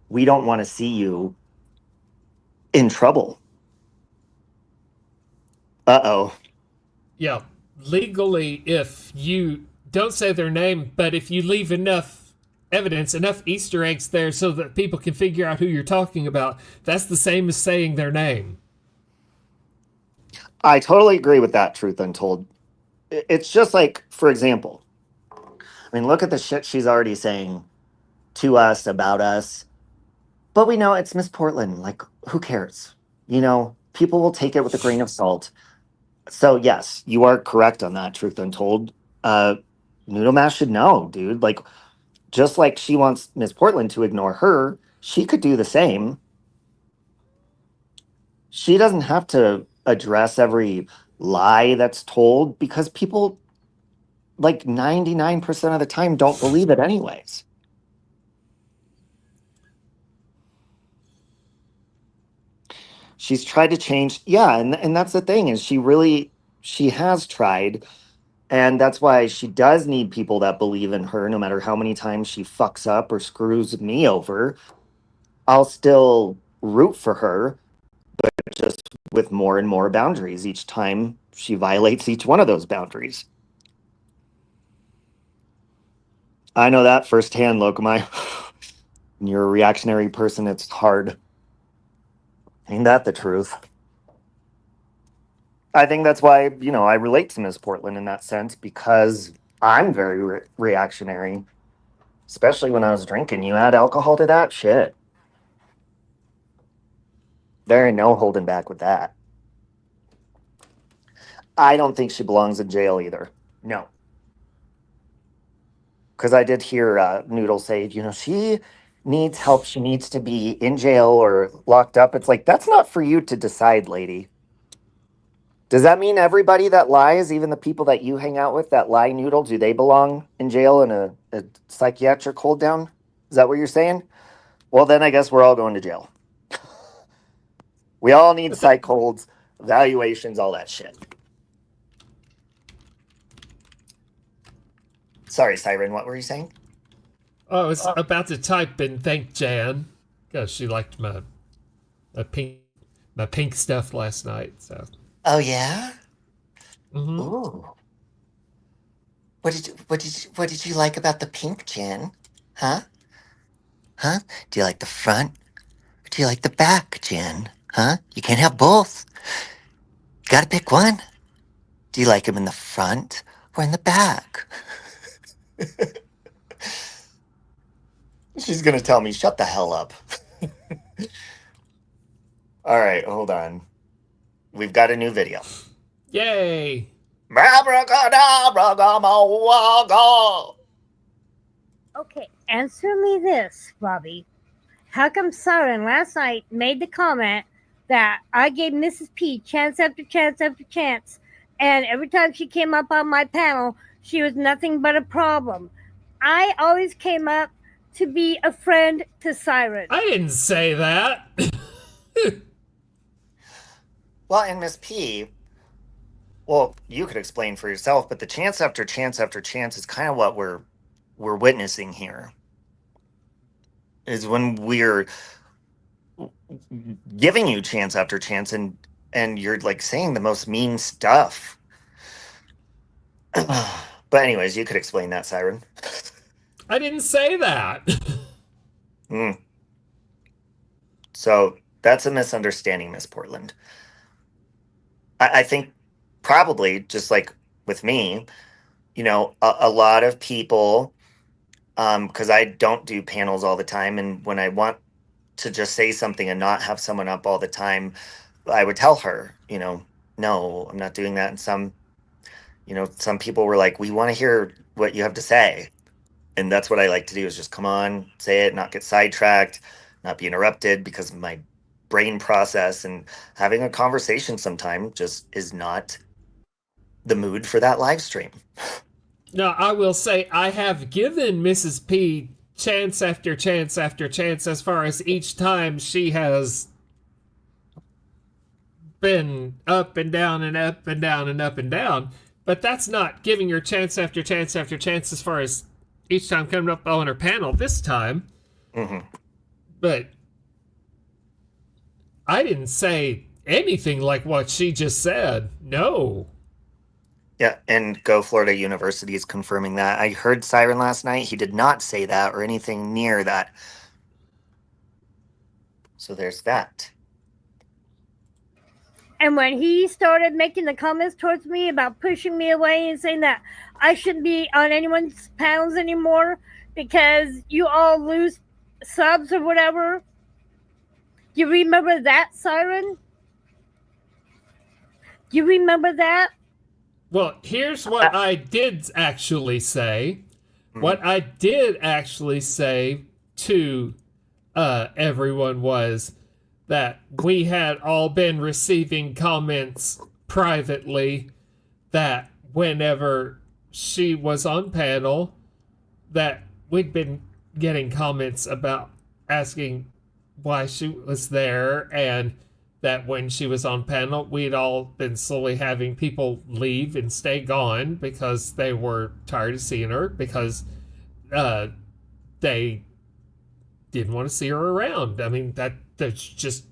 we don't want to see you in trouble. Uh-oh. yeah, legally, if you don't say their name, but if you leave enough evidence, enough Easter eggs there so that people can figure out who you're talking about, that's the same as saying their name. I totally agree with that, Truth Untold. It's just like, for example, I mean, look at the shit she's already saying to us, about us. But we know it's Miss Portland. Like, who cares? You know, people will take it with a grain of salt. So, yes, you are correct on that, Truth Untold. Noodle Mash should know, dude. Like, just like she wants Miss Portland to ignore her, she could do the same. She doesn't have to address every lie that's told because people, like 99% of the time, don't believe it anyways. She's tried to change. Yeah, and that's the thing is she has tried. And that's why she does need people that believe in her, no matter how many times she fucks up or screws me over. I'll still root for her, but just with more and more boundaries each time she violates each one of those boundaries. I know that firsthand, Lokomai. When you're a reactionary person, it's hard. Ain't that the truth? I think that's why, I relate to Miss Portland in that sense, because I'm very reactionary. Especially when I was drinking. You add alcohol to that? Shit. There ain't no holding back with that. I don't think she belongs in jail either. No. Because I did hear Noodle say, she needs help. She needs to be in jail or locked up. It's like, that's not for you to decide, lady. Does that mean everybody that lies, even the people that you hang out with that lie, Noodle, do they belong in jail in a psychiatric hold down? Is that what you're saying? Well, then I guess we're all going to jail. We all need psych holds, evaluations, all that shit. Sorry, Siren, what were you saying? Oh, I was about to type and thank Jan because she liked my pink stuff last night. So. Oh yeah. Mm-hmm. Ooh. What did you like about the pink, Jan? Huh? Huh? Do you like the front? Or do you like the back, Jan? Huh? You can't have both. You gotta pick one. Do you like them in the front or in the back? She's gonna tell me, shut the hell up. All right, hold on. We've got a new video. Yay! Okay, answer me this, Robbie. How come Siren last night made the comment that I gave Mrs. P chance after chance after chance, and every time she came up on my panel, she was nothing but a problem? I always came up to be a friend to Siren. I didn't say that. Well, and Miss P, well, you could explain for yourself, but the chance after chance after chance is kind of what we're witnessing here. Is when we're giving you chance after chance and you're like saying the most mean stuff. But anyways, you could explain that, Siren. I didn't say that. So that's a misunderstanding, Miss Portland. I think probably just like with me, a lot of people, because I don't do panels all the time, and when I want to just say something and not have someone up all the time, I would tell her, no, I'm not doing that. And some people were like, we want to hear what you have to say. And that's what I like to do, is just come on, say it, not get sidetracked, not be interrupted because of my brain process. And having a conversation sometime just is not the mood for that live stream. No, I will say I have given Mrs. P chance after chance after chance as far as each time she has been up and down and up and down and up and down. But that's not giving her chance after chance after chance as far as each time coming up on her panel this time. Mm-hmm. But I didn't say anything like what she just said. No. Yeah, and Go Florida University is confirming that. I heard Siren last night. He did not say that or anything near that. So there's that. And when he started making the comments towards me about pushing me away and saying that I shouldn't be on anyone's panels anymore because you all lose subs or whatever. You remember that, Siren? You remember that? Well, here's what I did actually say. What I did actually say to everyone was that we had all been receiving comments privately that whenever she was on panel, that we'd been getting comments about asking why she was there and that when she was on panel, we'd all been slowly having people leave and stay gone because they were tired of seeing her, because they didn't want to see her around. I mean, there's just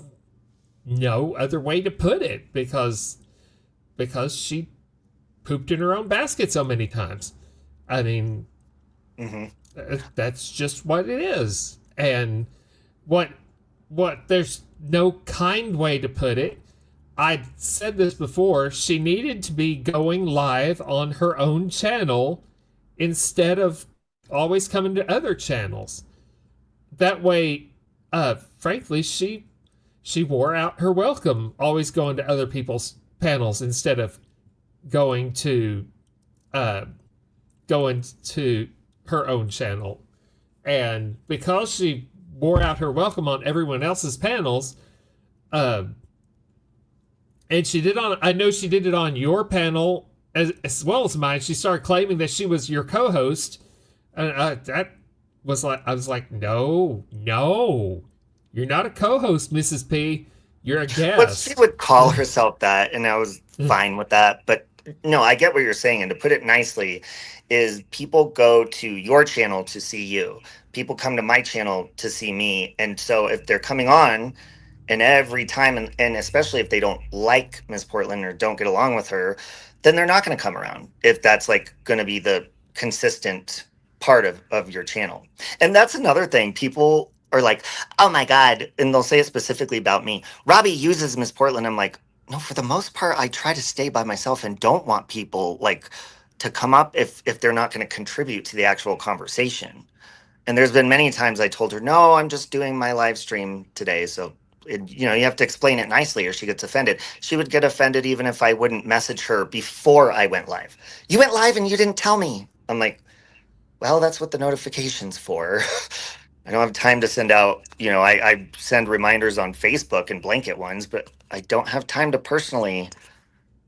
no other way to put it, because she pooped in her own basket so many times. I mean, that's just what it is. And what there's no kind way to put it. I said this before. She needed to be going live on her own channel instead of always coming to other channels. That way, frankly, she wore out her welcome, always going to other people's panels instead of going to her own channel. And because she wore out her welcome on everyone else's panels, and I know she did it on your panel as well as mine. She started claiming that she was your co-host, and I was like, no, you're not a co-host, Mrs. P. You're a guest. But she would call herself that, and I was fine with that. But no, I get what you're saying. And to put it nicely, is people go to your channel to see you. People come to my channel to see me. And so if they're coming on, and every time, and especially if they don't like Miss Portland or don't get along with her, then they're not going to come around if that's like going to be the consistent part of your channel. And that's another thing. People are like, oh my God. And they'll say it specifically about me. Robbie uses Miss Portland. I'm like, no, for the most part, I try to stay by myself and don't want people like to come up if they're not going to contribute to the actual conversation. And there's been many times I told her, no, I'm just doing my live stream today. So, you have to explain it nicely or she gets offended. She would get offended even if I wouldn't message her before I went live. You went live and you didn't tell me. I'm like, well, that's what the notification's for. I don't have time to send out, I send reminders on Facebook and blanket ones, but I don't have time to personally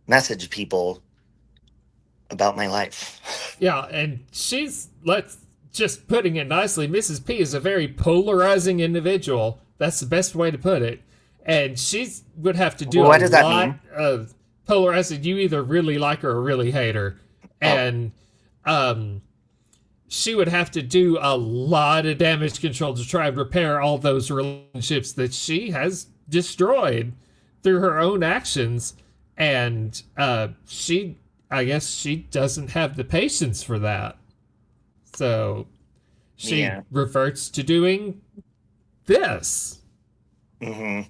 message people about my life. Yeah, and just putting it nicely, Mrs. P is a very polarizing individual. That's the best way to put it. And she would have to do What does that lot mean? of polarizing. You either really like her or really hate her. And she would have to do a lot of damage control to try and repair all those relationships that she has destroyed through her own actions. And I guess she doesn't have the patience for that. So she reverts to doing this. Mm-hmm.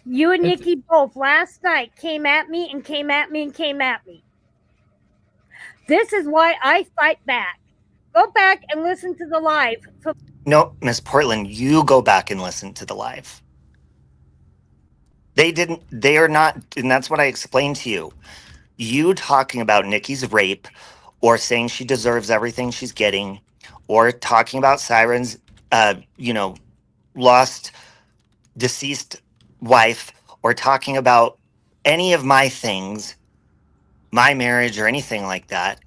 You and Nikki both last night came at me and came at me and came at me. This is why I fight back. Go back and listen to the live. No, Miss Portland, you go back and listen to the live. They are not, and that's what I explained to you. You talking about Nikki's rape or saying she deserves everything she's getting or talking about Siren's, lost, deceased wife or talking about any of my things, my marriage or anything like that.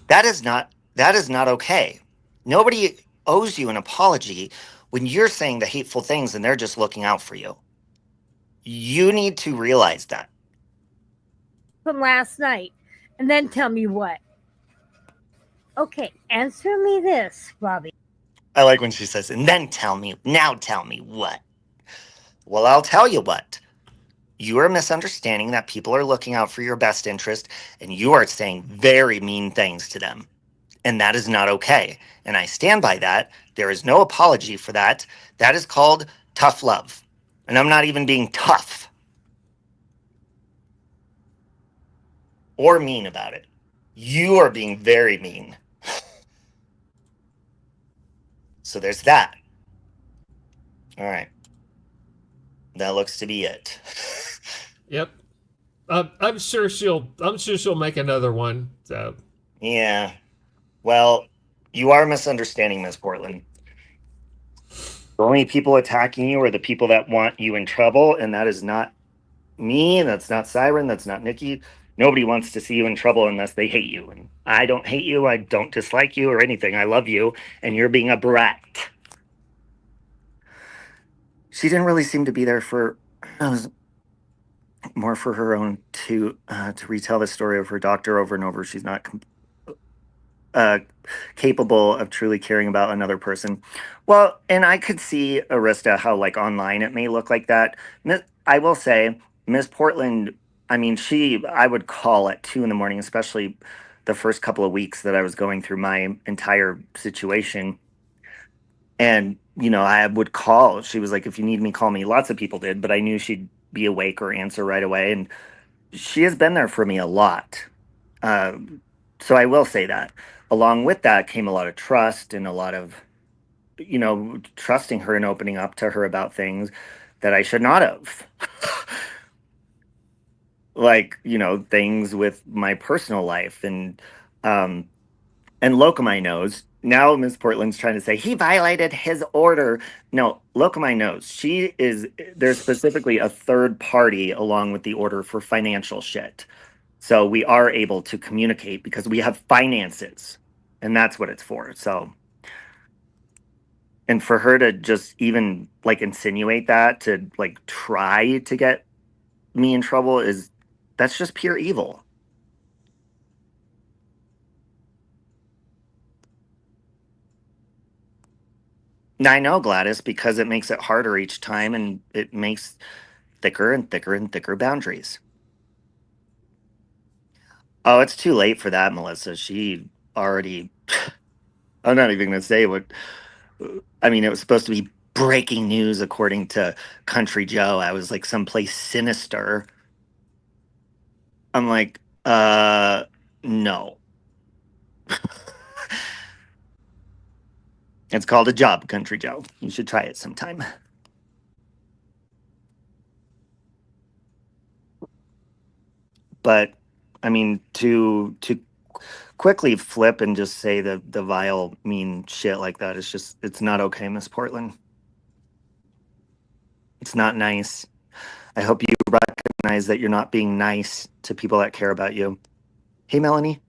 That is not okay. Nobody owes you an apology when you're saying the hateful things and they're just looking out for you. You need to realize that. From last night and then tell me what. Okay, answer me this, Robbie. I like when she says, and then tell me what. Well, I'll tell you what. You are misunderstanding that people are looking out for your best interest, and you are saying very mean things to them. And that is not okay. And I stand by that. There is no apology for that. That is called tough love. And I'm not even being tough or mean about it. You are being very mean. So there's that. All right. That looks to be it. Yep. I'm sure she'll make another one. So Yeah. Well, you are misunderstanding Miss Portland. The only people attacking you are the people that want you in trouble, and that is not me, that's not Siren, that's not Nikki. Nobody wants to see you in trouble unless they hate you. And I don't hate you, I don't dislike you or anything. I love you, and you're being a brat. she didn't really seem to be there for more for her own to retell the story of her doctor over and over. She's not capable of truly caring about another person. Well, and I could see, Arista, how like online it may look like that. I will say, Miss Portland, I mean, I would call at 2 a.m, especially the first couple of weeks that I was going through my entire situation. And, I would call. She was like, if you need me, call me. Lots of people did, but I knew she'd be awake or answer right away. And she has been there for me a lot. So I will say that. Along with that came a lot of trust and a lot of, trusting her and opening up to her about things that I should not have. Like, things with my personal life. And Locomai knows. Now Miss Portland's trying to say he violated his order. No, Locomai knows. There's specifically a third party along with the order for financial shit. So we are able to communicate because we have finances, and that's what it's for. So, and for her to just even like insinuate that, to like try to get me in trouble, that's just pure evil. I know, Gladys, because it makes it harder each time, and it makes thicker and thicker and thicker boundaries. Oh, it's too late for that, Melissa. She already. I'm not even going to say what. I mean, it was supposed to be breaking news according to Country Joe. I was like someplace sinister. I'm like, no. It's called a job, Country Joe. You should try it sometime. But I mean, to quickly flip and just say the vile, mean shit like that is just, it's not okay, Miss Portland. It's not nice. I hope you recognize that you're not being nice to people that care about you. Hey, Melanie.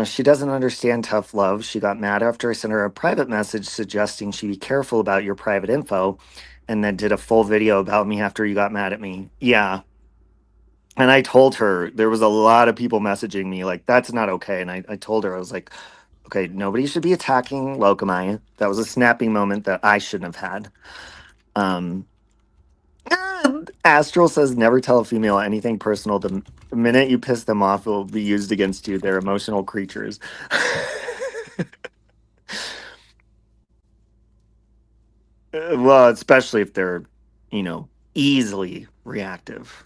She doesn't understand tough love. She got mad after I sent her a private message suggesting she be careful about your private info, and then did a full video about me after you got mad at me. Yeah. And I told her, there was a lot of people messaging me like, that's not okay. And I told her, I was like, okay, nobody should be attacking Locomai. That was a snapping moment that I shouldn't have had. Astral says, never tell a female anything personal. The minute you piss them off, it will be used against you. They're emotional creatures. Well, especially if they're, easily reactive.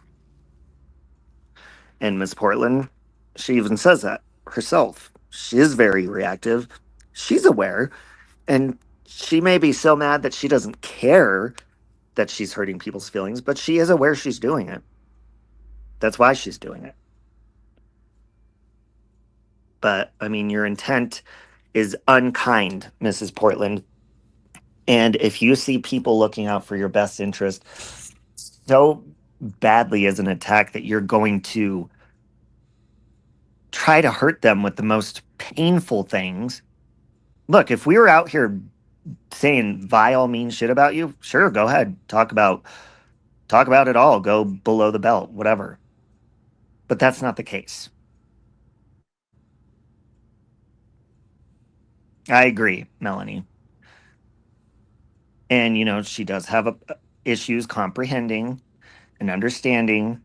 And Miss Portland, she even says that herself. She is very reactive. She's aware. And she may be so mad that she doesn't care that she's hurting people's feelings, but she is aware she's doing it. That's why she's doing it. But, I mean, your intent is unkind, Mrs. Portland. And if you see people looking out for your best interest so badly as an attack that you're going to try to hurt them with the most painful things. Look, if we were out here saying vile, mean shit about you, sure, go ahead. Talk about it all. Go below the belt, whatever. But that's not the case. I agree, Melanie. And, she does have issues comprehending and understanding.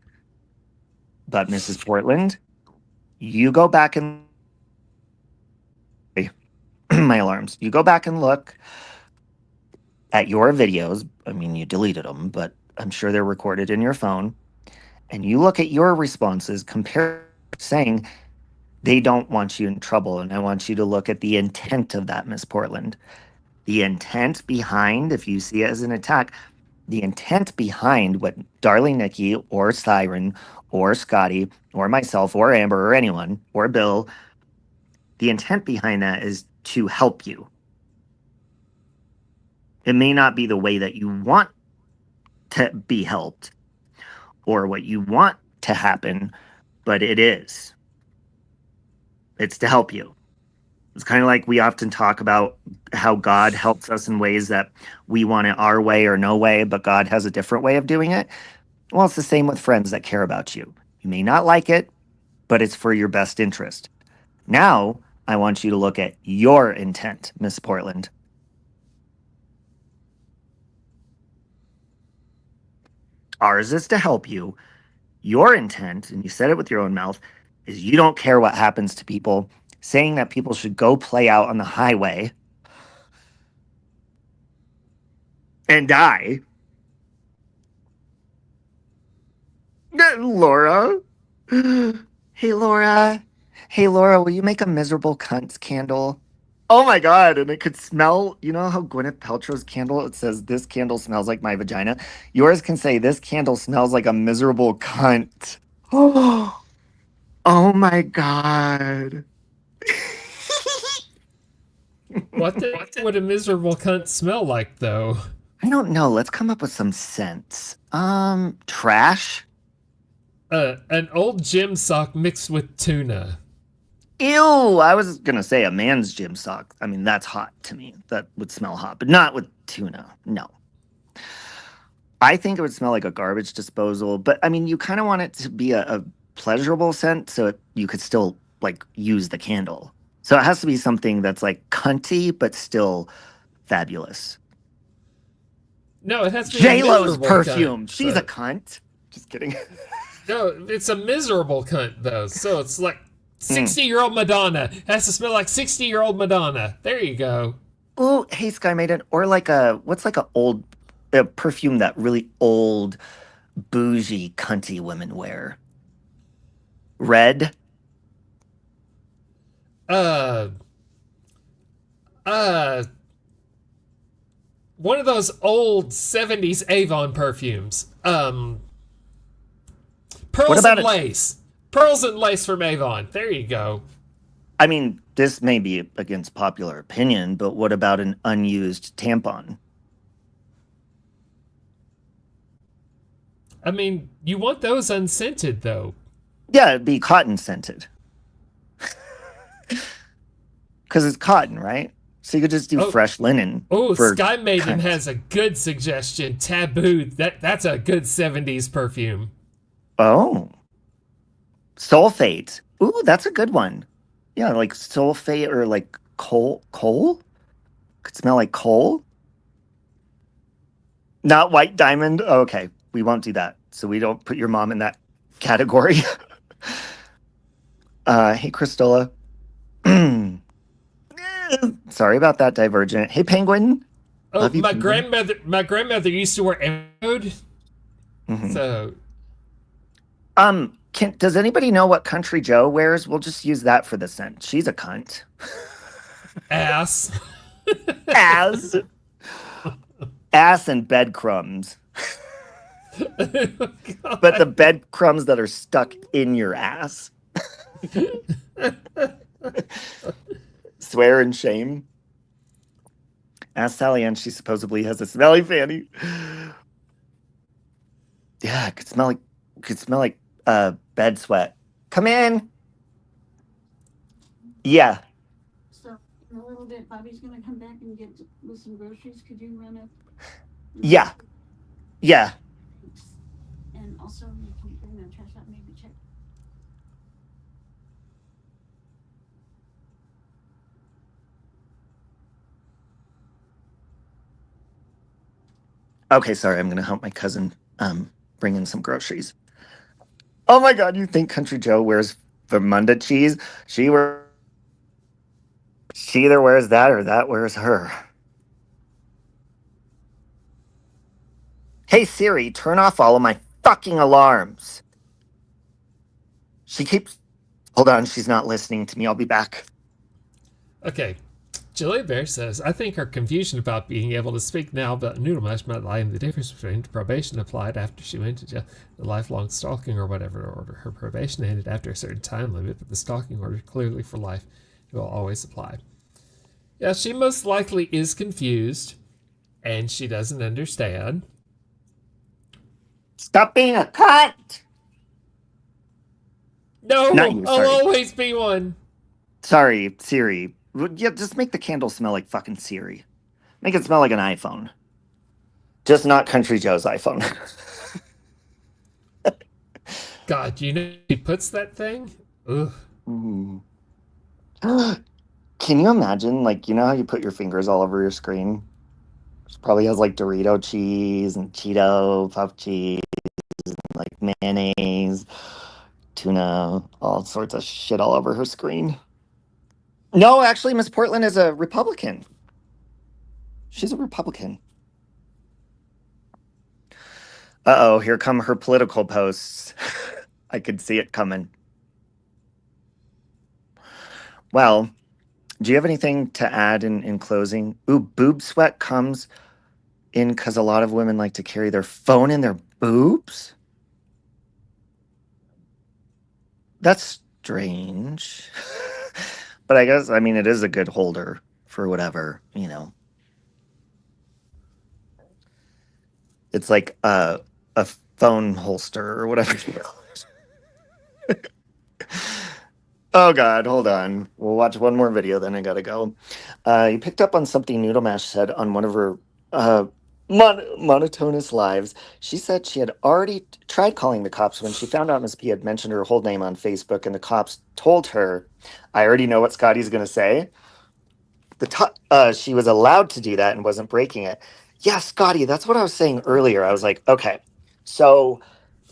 But Mrs. Portland, you go back and my alarms. You go back and look at your videos. I mean, you deleted them, but I'm sure they're recorded in your phone. And you look at your responses, compare saying they don't want you in trouble. And I want you to look at the intent of that, Miss Portland. The intent behind, if you see it as an attack, the intent behind what Darling Nikki or Siren or Scotty or myself or Amber or anyone or Bill, the intent behind that is to help you. It may not be the way that you want to be helped or what you want to happen, but it is. It's to help you. It's kind of like we often talk about how God helps us in ways that we want it our way or no way, but God has a different way of doing it. Well, it's the same with friends that care about you. You may not like it, but it's for your best interest. Now, I want you to look at your intent, Miss Portland. Ours is to help you. Your intent, and you said it with your own mouth, is you don't care what happens to people, saying that people should go play out on the highway and die. Laura. Hey, Laura. Hey, Laura, will you make a miserable cunt's candle? Oh my God. And it could smell, you know how Gwyneth Paltrow's candle, it says, this candle smells like my vagina? Yours can say, this candle smells like a miserable cunt. Oh my God. What would a miserable cunt smell like, though? I don't know. Let's come up with some scents. Trash? An old gym sock mixed with tuna. Ew, I was gonna say a man's gym sock. I mean, that's hot to me. That would smell hot, but not with tuna. No. I think it would smell like a garbage disposal, but I mean, you kind of want it to be a pleasurable scent so you could still like use the candle. So it has to be something that's like cunty, but still fabulous. No, it has to be J-Lo's a miserable perfume. cunt, She's so- a cunt. Just kidding. No, it's a miserable cunt, though. So it's like 60-year-old Madonna. Has to smell like 60-year-old Madonna. There you go. Oh, hey, Sky Maiden. Or like what's like a perfume that really old, bougie, cunty women wear? Red? One of those old 70s Avon perfumes. Pearls What about and Lace. Pearls and Lace from Avon. There you go. I mean, this may be against popular opinion, but what about an unused tampon? I mean, you want those unscented, though. Yeah, it'd be cotton scented. Because it's cotton, right? So you could just do fresh linen. Oh, for Sky Maiden cunts. has a good suggestion. Taboo. That's a good 70s perfume. Oh. Sulfate. Ooh, that's a good one. Yeah, like sulfate or like coal. Coal? Could smell like coal? Not white diamond? Oh, okay. We won't do that. So we don't put your mom in that category. Hey, Christola. Sorry about that, Divergent. Hey, Penguin. Oh, Love you, my Penguin. grandmother used to wear emerald. Mhm. So Does anybody know what Country Joe wears? We'll just use that for the scent. She's a cunt. ass. Ass and breadcrumbs. But the breadcrumbs that are stuck in your ass. Swear and shame. Ask Sally Ann, she supposedly has a smelly fanny. Yeah, it could smell like bed sweat. Come in. Yeah. So in a little bit, Bobby's gonna come back and get with some groceries. Could you run up? Yeah. Yeah. And also, you can bring that trash out, maybe check. Okay, sorry, I'm gonna help my cousin bring in some groceries. Oh my god, you think Country Joe wears Vermunda cheese? She either wears that or that wears her. Hey Siri, turn off all of my fucking alarms. Hold on, she's not listening to me. I'll be back. Okay. Julia Bear says, I think her confusion about being able to speak now about noodle mash might lie in the difference between probation applied after she went to jail, the lifelong stalking or whatever order. Her probation ended after a certain time limit, but the stalking order clearly for life will always apply. Yeah, she most likely is confused, and she doesn't understand. Stop being a cunt! No, Not you, I'll sorry. always be one. Sorry, Siri. Yeah, just make the candle smell like fucking Siri. Make it smell like an iPhone. Just not Country Joe's iPhone. God, you know he puts that thing? Ugh. Mm. Can you imagine, like, you know how you put your fingers all over your screen? It probably has like Dorito cheese and Cheeto puff cheese, and, like mayonnaise, tuna, all sorts of shit all over her screen. No, actually, Miss Portland is a Republican. She's a Republican. Uh-oh, here come her political posts. I could see it coming. Well, do you have anything to add in closing? Ooh, boob sweat comes in because a lot of women like to carry their phone in their boobs? That's strange. But I guess, I mean, it is a good holder for whatever, you know. It's like a phone holster or whatever you call it. Oh God, hold on. We'll watch one more video, then I gotta go. You picked up on something Noodle Mash said on one of her monotonous lives. She said she had already tried calling the cops when she found out Miss P had mentioned her whole name on Facebook, and the cops told her, I already know what Scotty's gonna say. She was allowed to do that and wasn't breaking it. Yeah, Scotty, that's what I was saying earlier. I was like, okay, so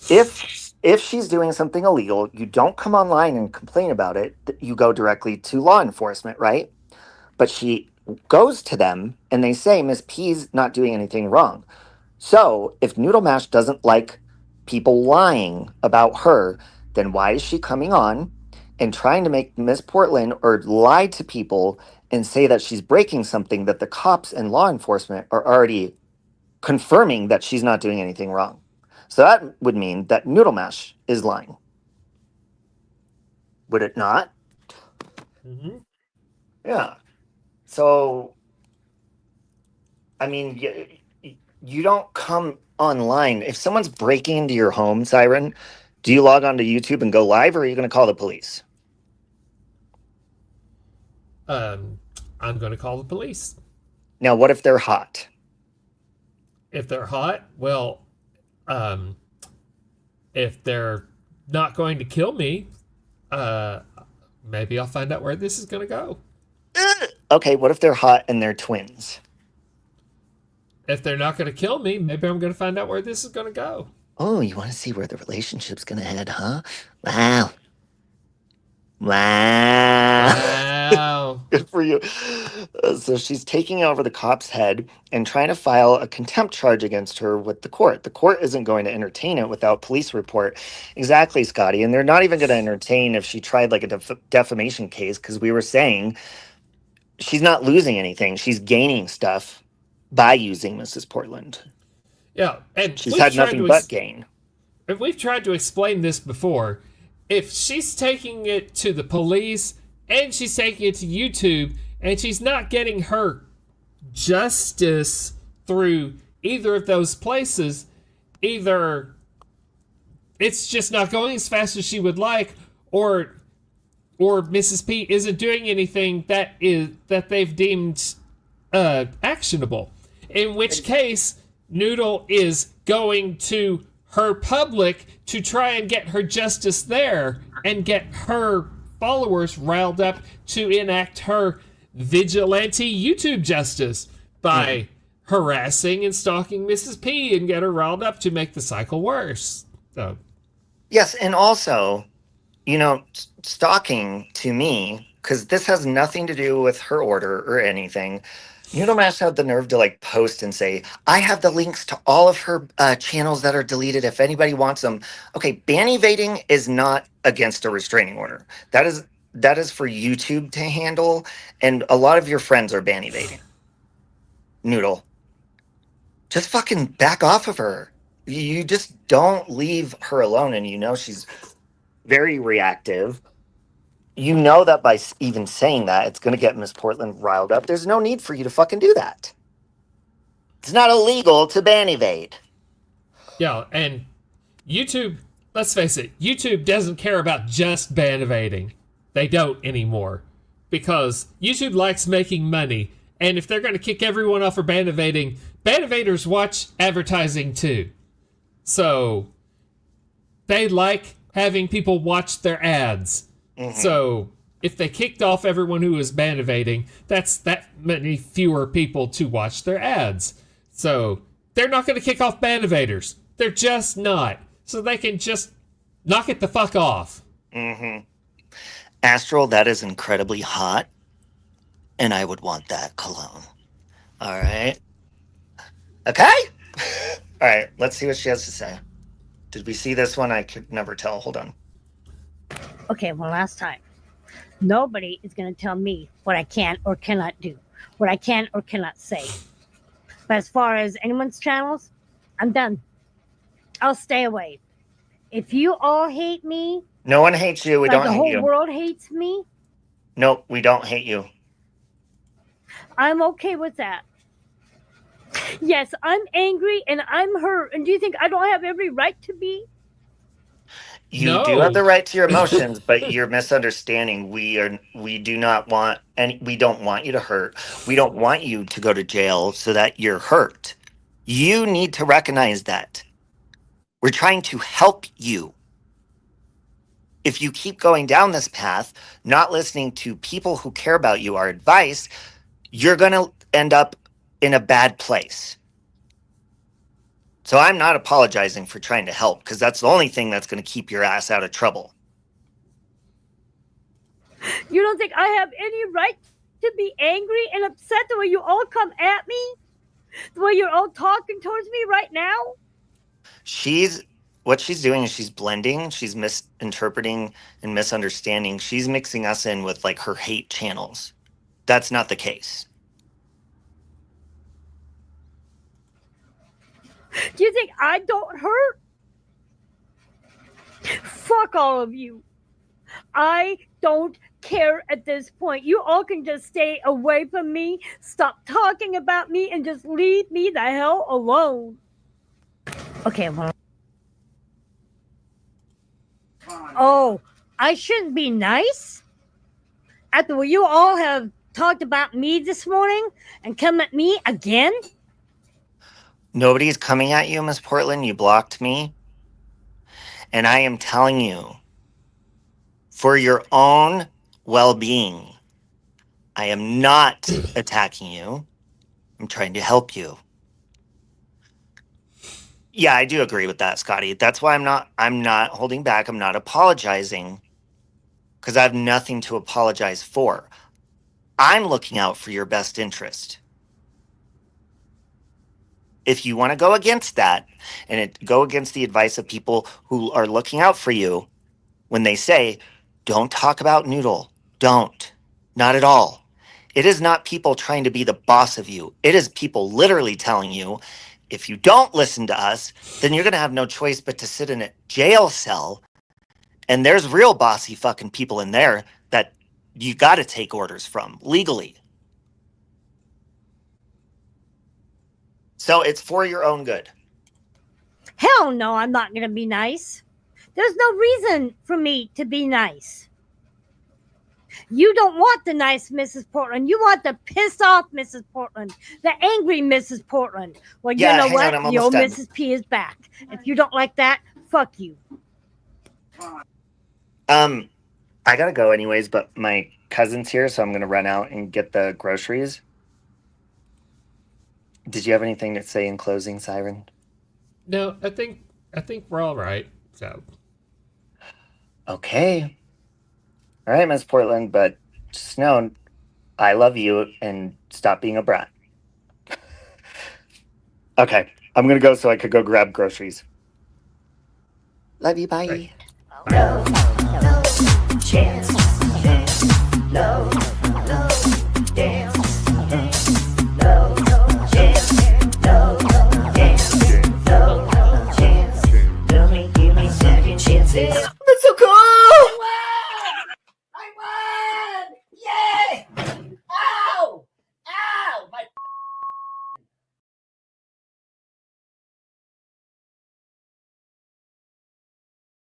if she's doing something illegal, you don't come online and complain about it. You go directly to law enforcement, right? But she goes to them and they say Miss P's not doing anything wrong. So if Noodle Mash doesn't like people lying about her, then why is she coming on and trying to make Miss Portland or lie to people and say that she's breaking something that the cops and law enforcement are already confirming that she's not doing anything wrong? So that would mean that Noodle Mash is lying. Would it not? Mm-hmm. Yeah. So, I mean, you don't come online. If someone's breaking into your home, Siren, do you log on to YouTube and go live, or are you going to call the police? I'm going to call the police. Now, what if they're hot? If they're hot, well, if they're not going to kill me, maybe I'll find out where this is going to go. Okay, what if they're hot and they're twins? If they're not going to kill me, maybe I'm going to find out where this is going to go. Oh, you want to see where the relationship's going to head, huh? Wow. Wow. Good for you. So she's taking over the cop's head and trying to file a contempt charge against her with the court. The court isn't going to entertain it without police report. Exactly, Scotty. And they're not even going to entertain if she tried like a defamation case, because we were saying she's not losing anything. She's gaining stuff by using Mrs. Portland. Yeah, and she's had nothing but gain. And we've tried to explain this before. If she's taking it to the police and she's taking it to YouTube and she's not getting her justice through either of those places, either it's just not going as fast as she would like, or Mrs. P isn't doing anything that they've deemed actionable. In which case, Noodle is going to her public to try and get her justice there and get her followers riled up to enact her vigilante YouTube justice by harassing and stalking Mrs. P and get her riled up to make the cycle worse. So, yes, and also, you know, stalking to me, because this has nothing to do with her order or anything. Noodle Mash had the nerve to like post and say, I have the links to all of her channels that are deleted if anybody wants them. Okay, ban evading is not against a restraining order. That is for YouTube to handle, and a lot of your friends are ban evading. Noodle, just fucking back off of her. You just don't leave her alone, and you know she's very reactive. You know that by even saying that, it's going to get Miss Portland riled up. There's no need for you to fucking do that. It's not illegal to ban evade. Yeah, and YouTube, let's face it, YouTube doesn't care about just ban evading. They don't anymore. because YouTube likes making money. And if they're going to kick everyone off for Bandivating, Bandivaders watch advertising too. So they like having people watch their ads. Mm-hmm. So if they kicked off everyone who was Bandivating, that's that many fewer people to watch their ads. So they're not going to kick off Bandivaders. They're just not. So they can just knock it the fuck off. Mm-hmm. Astral, that is incredibly hot. And I would want that cologne. All right. Okay. All right. Let's see what she has to say. Did we see this one? I could never tell. Hold on. Okay, one last time. Nobody is going to tell me what I can or cannot do, what I can or cannot say. But as far as anyone's channels, I'm done. I'll stay away. If you all hate me, no one hates you. We like don't hate you. the whole world hates me. Nope, we don't hate you. I'm okay with that. Yes, I'm angry and I'm hurt. And do you think I don't have every right to be? You do have the right to your emotions, but you're misunderstanding. We do not want any. We don't want you to hurt. We don't want you to go to jail so that you're hurt. You need to recognize that. We're trying to help you. If you keep going down this path, not listening to people who care about you, our advice, you're going to end up in a bad place. So I'm not apologizing for trying to help, because that's the only thing that's going to keep your ass out of trouble. You don't think I have any right to be angry and upset the way you all come at me? The way you're all talking towards me right now? What she's doing is she's blending, she's misinterpreting and misunderstanding. She's mixing us in with like her hate channels. That's not the case. Do you think I don't hurt? Fuck all of you. I don't care at this point. You all can just stay away from me, stop talking about me, and just leave me the hell alone. Okay, well. Oh, I shouldn't be nice? After what you all have talked about me this morning and come at me again? Nobody's coming at you, Miss Portland. You blocked me. And I am telling you, for your own well-being, I am not attacking you. I'm trying to help you. Yeah, I do agree with that, Scotty. That's why I'm not holding back. I'm not apologizing, because I have nothing to apologize for. I'm looking out for your best interest. If you want to go against that and go against the advice of people who are looking out for you, when they say, don't talk about Noodle, don't, not at all. It is not people trying to be the boss of you. It is people literally telling you, if you don't listen to us, then you're going to have no choice but to sit in a jail cell. And there's real bossy fucking people in there that you got to take orders from legally. So it's for your own good. Hell no, I'm not going to be nice. There's no reason for me to be nice. You don't want the nice Mrs. Portland. You want the pissed off Mrs. Portland, the angry Mrs. Portland. Well, Yeah, you know hang what? on, I'm The old almost done. Mrs. P is back. If you don't like that, fuck you. I got to go anyways, but my cousin's here, so I'm going to run out and get the groceries. Did you have anything to say in closing, Siren? No, I think we're all right. So Okay. All right, Miss Portland, but just know I love you and stop being a brat. Okay, I'm going to go so I could go grab groceries. Love you, bye. Right. No chance. No dance. No chance. No dance. No chance. Give me second chances.